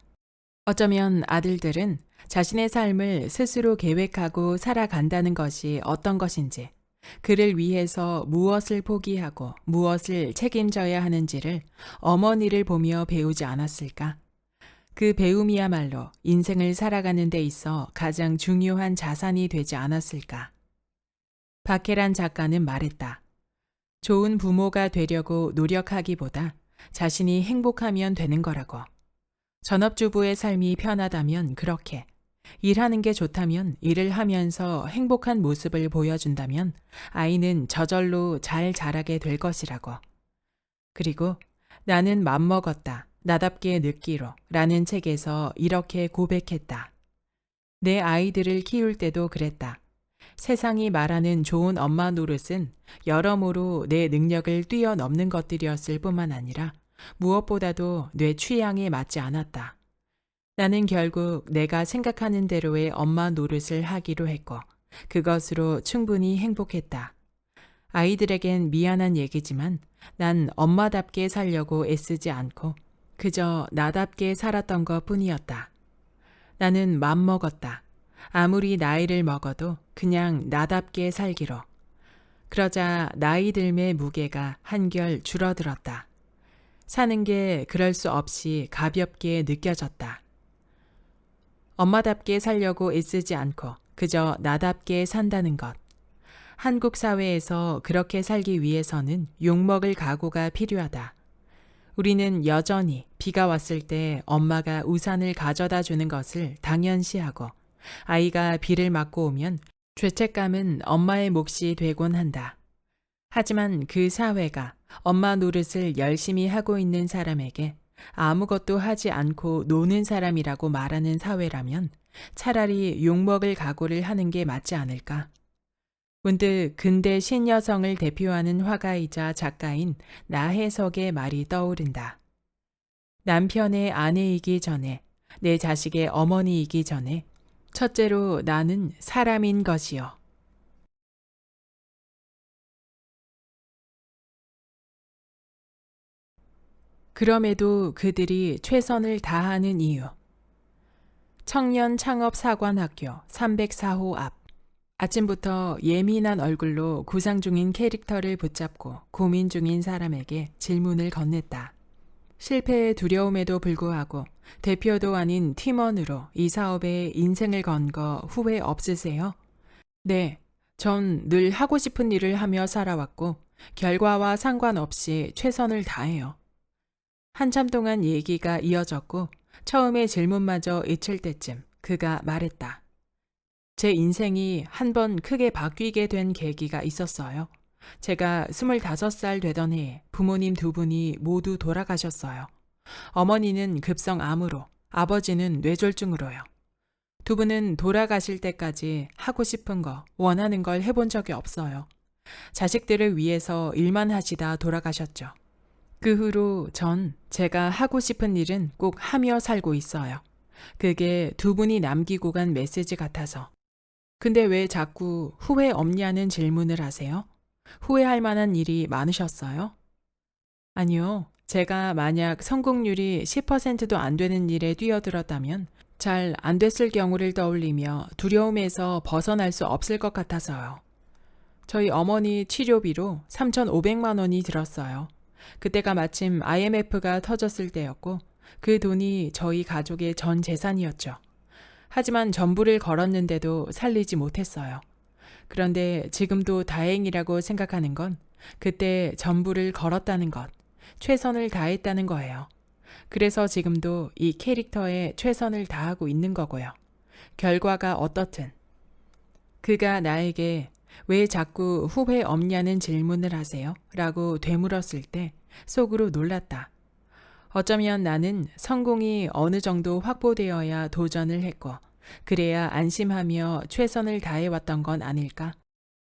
어쩌면 아들들은 자신의 삶을 스스로 계획하고 살아간다는 것이 어떤 것인지 그를 위해서 무엇을 포기하고 무엇을 책임져야 하는지를 어머니를 보며 배우지 않았을까? 그 배움이야말로 인생을 살아가는 데 있어 가장 중요한 자산이 되지 않았을까? 박혜란 작가는 말했다. 좋은 부모가 되려고 노력하기보다 자신이 행복하면 되는 거라고. 전업주부의 삶이 편하다면 그렇게, 일하는 게 좋다면 일을 하면서 행복한 모습을 보여준다면 아이는 저절로 잘 자라게 될 것이라고. 그리고 나는 맘먹었다. 나답게 늙기로 라는 책에서 이렇게 고백했다. 내 아이들을 키울 때도 그랬다. 세상이 말하는 좋은 엄마 노릇은 여러모로 내 능력을 뛰어넘는 것들이었을 뿐만 아니라 무엇보다도 내 취향에 맞지 않았다. 나는 결국 내가 생각하는 대로의 엄마 노릇을 하기로 했고, 그것으로 충분히 행복했다. 아이들에겐 미안한 얘기지만 난 엄마답게 살려고 애쓰지 않고 그저 나답게 살았던 것 뿐이었다. 나는 맘먹었다. 아무리 나이를 먹어도 그냥 나답게 살기로. 그러자 나이 들매 무게가 한결 줄어들었다. 사는 게 그럴 수 없이 가볍게 느껴졌다. 엄마답게 살려고 애쓰지 않고 그저 나답게 산다는 것. 한국 사회에서 그렇게 살기 위해서는 욕먹을 각오가 필요하다. 우리는 여전히 비가 왔을 때 엄마가 우산을 가져다 주는 것을 당연시하고 아이가 비를 맞고 오면 죄책감은 엄마의 몫이 되곤 한다. 하지만 그 사회가 엄마 노릇을 열심히 하고 있는 사람에게 아무것도 하지 않고 노는 사람이라고 말하는 사회라면 차라리 욕먹을 각오를 하는 게 맞지 않을까? 문득 근대 신여성을 대표하는 화가이자 작가인 나혜석의 말이 떠오른다. 남편의 아내이기 전에, 내 자식의 어머니이기 전에, 첫째로 나는 사람인 것이요. 그럼에도 그들이 최선을 다하는 이유. 청년 창업사관학교 304호 앞. 아침부터 예민한 얼굴로 구상 중인 캐릭터를 붙잡고 고민 중인 사람에게 질문을 건넸다. 실패의 두려움에도 불구하고 대표도 아닌 팀원으로 이 사업에 인생을 건 거 후회 없으세요? 네, 전 늘 하고 싶은 일을 하며 살아왔고 결과와 상관없이 최선을 다해요. 한참 동안 얘기가 이어졌고 처음에 질문마저 잊힐 때쯤 그가 말했다. 제 인생이 한 번 크게 바뀌게 된 계기가 있었어요. 제가 25살 되던 해에 부모님 두 분이 모두 돌아가셨어요. 어머니는 급성암으로, 아버지는 뇌졸중으로요. 두 분은 돌아가실 때까지 하고 싶은 거, 원하는 걸 해본 적이 없어요. 자식들을 위해서 일만 하시다 돌아가셨죠. 그 후로 전 제가 하고 싶은 일은 꼭 하며 살고 있어요. 그게 두 분이 남기고 간 메시지 같아서. 근데 왜 자꾸 후회 없냐는 질문을 하세요? 후회할 만한 일이 많으셨어요? 아니요. 제가 만약 성공률이 10%도 안 되는 일에 뛰어들었다면 잘 안 됐을 경우를 떠올리며 두려움에서 벗어날 수 없을 것 같아서요. 저희 어머니 치료비로 3,500만 원이 들었어요. 그때가 마침 IMF가 터졌을 때였고 그 돈이 저희 가족의 전 재산이었죠. 하지만 전부를 걸었는데도 살리지 못했어요. 그런데 지금도 다행이라고 생각하는 건 그때 전부를 걸었다는 것, 최선을 다했다는 거예요. 그래서 지금도 이 캐릭터에 최선을 다하고 있는 거고요. 결과가 어떻든. 그가 나에게 왜 자꾸 후회 없냐는 질문을 하세요? 라고 되물었을 때 속으로 놀랐다. 어쩌면 나는 성공이 어느 정도 확보되어야 도전을 했고 그래야 안심하며 최선을 다해왔던 건 아닐까?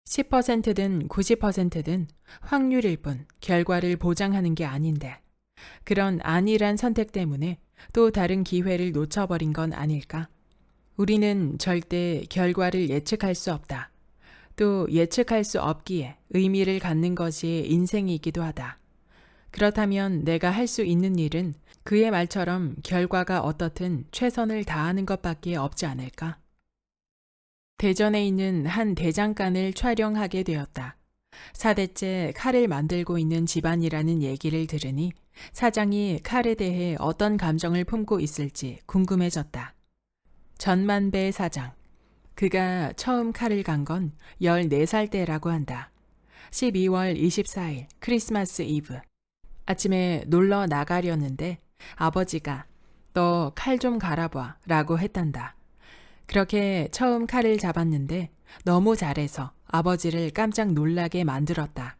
10%든 90%든 확률일 뿐 결과를 보장하는 게 아닌데 그런 안일한 선택 때문에 또 다른 기회를 놓쳐버린 건 아닐까? 우리는 절대 결과를 예측할 수 없다. 또 예측할 수 없기에 의미를 갖는 것이 인생이기도 하다. 그렇다면 내가 할 수 있는 일은 그의 말처럼 결과가 어떻든 최선을 다하는 것밖에 없지 않을까? 대전에 있는 한 대장간을 촬영하게 되었다. 4대째 칼을 만들고 있는 집안이라는 얘기를 들으니 사장이 칼에 대해 어떤 감정을 품고 있을지 궁금해졌다. 전만배 사장. 그가 처음 칼을 간 건 14살 때라고 한다. 12월 24일 크리스마스 이브. 아침에 놀러 나가려는데 아버지가 너 칼 좀 갈아봐 라고 했단다. 그렇게 처음 칼을 잡았는데 너무 잘해서 아버지를 깜짝 놀라게 만들었다.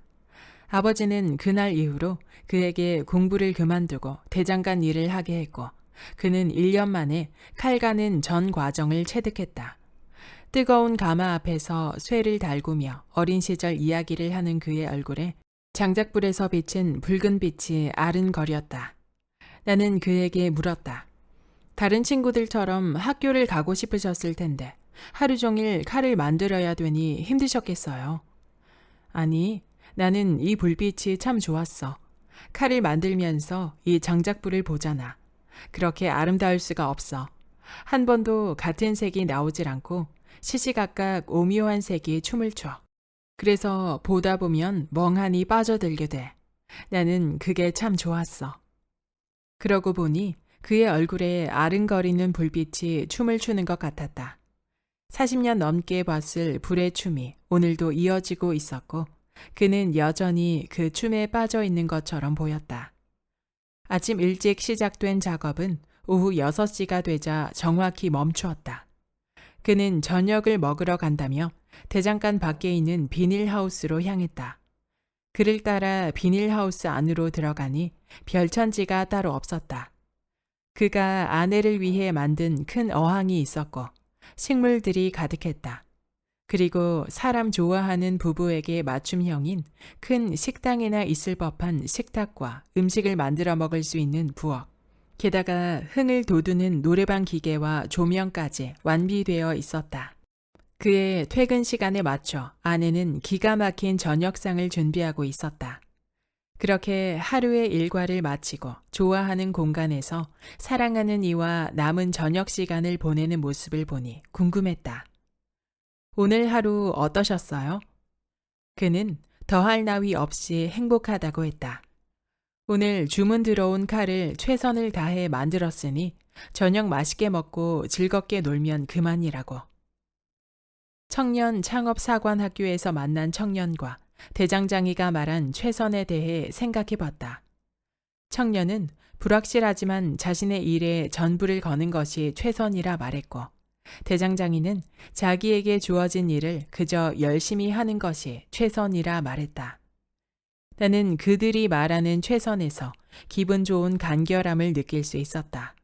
아버지는 그날 이후로 그에게 공부를 그만두고 대장간 일을 하게 했고 그는 1년 만에 칼 가는 전 과정을 체득했다. 뜨거운 가마 앞에서 쇠를 달구며 어린 시절 이야기를 하는 그의 얼굴에 장작불에서 비친 붉은 빛이 아른거렸다. 나는 그에게 물었다. 다른 친구들처럼 학교를 가고 싶으셨을 텐데 하루 종일 칼을 만들어야 되니 힘드셨겠어요. 아니, 나는 이 불빛이 참 좋았어. 칼을 만들면서 이 장작불을 보잖아. 그렇게 아름다울 수가 없어. 한 번도 같은 색이 나오질 않고 시시각각 오묘한 색이 춤을 춰. 그래서 보다 보면 멍하니 빠져들게 돼. 나는 그게 참 좋았어. 그러고 보니 그의 얼굴에 아른거리는 불빛이 춤을 추는 것 같았다. 40년 넘게 봤을 불의 춤이 오늘도 이어지고 있었고 그는 여전히 그 춤에 빠져 있는 것처럼 보였다. 아침 일찍 시작된 작업은 오후 6시가 되자 정확히 멈추었다. 그는 저녁을 먹으러 간다며 대장간 밖에 있는 비닐하우스로 향했다. 그를 따라 비닐하우스 안으로 들어가니 별천지가 따로 없었다. 그가 아내를 위해 만든 큰 어항이 있었고 식물들이 가득했다. 그리고 사람 좋아하는 부부에게 맞춤형인 큰 식당이나 있을 법한 식탁과 음식을 만들어 먹을 수 있는 부엌. 게다가 흥을 돋우는 노래방 기계와 조명까지 완비되어 있었다. 그의 퇴근 시간에 맞춰 아내는 기가 막힌 저녁상을 준비하고 있었다. 그렇게 하루의 일과를 마치고 좋아하는 공간에서 사랑하는 이와 남은 저녁 시간을 보내는 모습을 보니 궁금했다. 오늘 하루 어떠셨어요? 그는 더할 나위 없이 행복하다고 했다. 오늘 주문 들어온 칼을 최선을 다해 만들었으니 저녁 맛있게 먹고 즐겁게 놀면 그만이라고. 청년 창업사관학교에서 만난 청년과 대장장이가 말한 최선에 대해 생각해 봤다. 청년은 불확실하지만 자신의 일에 전부를 거는 것이 최선이라 말했고, 대장장이는 자기에게 주어진 일을 그저 열심히 하는 것이 최선이라 말했다. 나는 그들이 말하는 최선에서 기분 좋은 간결함을 느낄 수 있었다.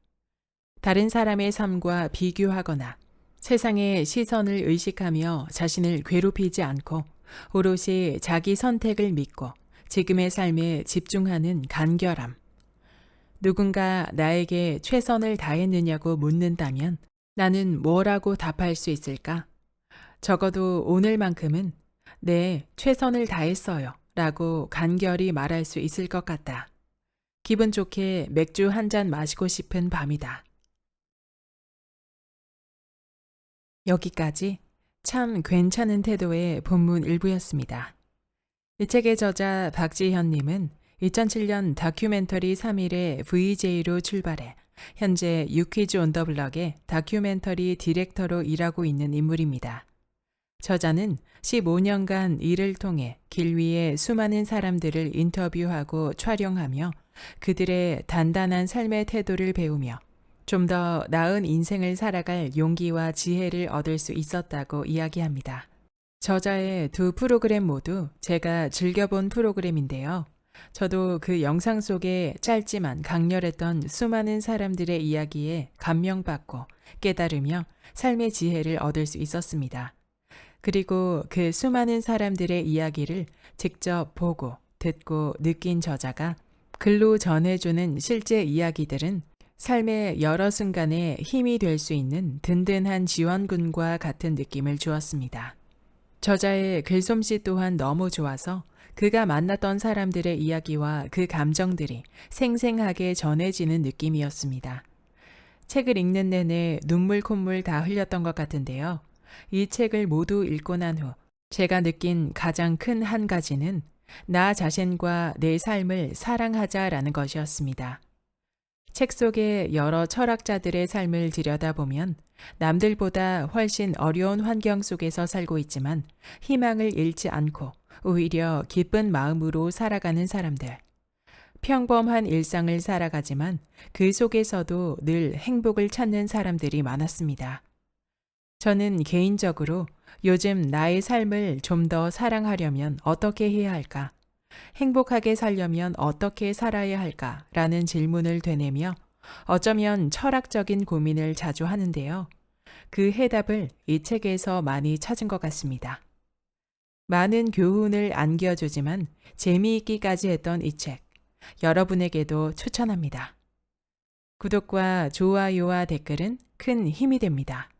다른 사람의 삶과 비교하거나 세상의 시선을 의식하며 자신을 괴롭히지 않고 오롯이 자기 선택을 믿고 지금의 삶에 집중하는 간결함. 누군가 나에게 최선을 다했느냐고 묻는다면 나는 뭐라고 답할 수 있을까? 적어도 오늘만큼은 네, 최선을 다했어요 라고 간결히 말할 수 있을 것 같다. 기분 좋게 맥주 한 잔 마시고 싶은 밤이다. 여기까지 참 괜찮은 태도의 본문 일부였습니다. 이 책의 저자 박지현님은 2007년 다큐멘터리 3일의 VJ로 출발해 현재 유퀴즈 온 더 블럭의 다큐멘터리 디렉터로 일하고 있는 인물입니다. 저자는 15년간 일을 통해 길 위에 수많은 사람들을 인터뷰하고 촬영하며 그들의 단단한 삶의 태도를 배우며 좀 더 나은 인생을 살아갈 용기와 지혜를 얻을 수 있었다고 이야기합니다. 저자의 두 프로그램 모두 제가 즐겨본 프로그램인데요. 저도 그 영상 속에 짧지만 강렬했던 수많은 사람들의 이야기에 감명받고 깨달으며 삶의 지혜를 얻을 수 있었습니다. 그리고 그 수많은 사람들의 이야기를 직접 보고 듣고 느낀 저자가 글로 전해주는 실제 이야기들은 삶의 여러 순간에 힘이 될 수 있는 든든한 지원군과 같은 느낌을 주었습니다. 저자의 글솜씨 또한 너무 좋아서 그가 만났던 사람들의 이야기와 그 감정들이 생생하게 전해지는 느낌이었습니다. 책을 읽는 내내 눈물 콧물 다 흘렸던 것 같은데요. 이 책을 모두 읽고 난 후 제가 느낀 가장 큰 한 가지는 나 자신과 내 삶을 사랑하자라는 것이었습니다. 책 속의 여러 철학자들의 삶을 들여다보면 남들보다 훨씬 어려운 환경 속에서 살고 있지만 희망을 잃지 않고 오히려 기쁜 마음으로 살아가는 사람들. 평범한 일상을 살아가지만 그 속에서도 늘 행복을 찾는 사람들이 많았습니다. 저는 개인적으로 요즘 나의 삶을 좀 더 사랑하려면 어떻게 해야 할까? 행복하게 살려면 어떻게 살아야 할까라는 질문을 되뇌며 어쩌면 철학적인 고민을 자주 하는데요. 그 해답을 이 책에서 많이 찾은 것 같습니다. 많은 교훈을 안겨주지만 재미있기까지 했던 이 책, 여러분에게도 추천합니다. 구독과 좋아요와 댓글은 큰 힘이 됩니다.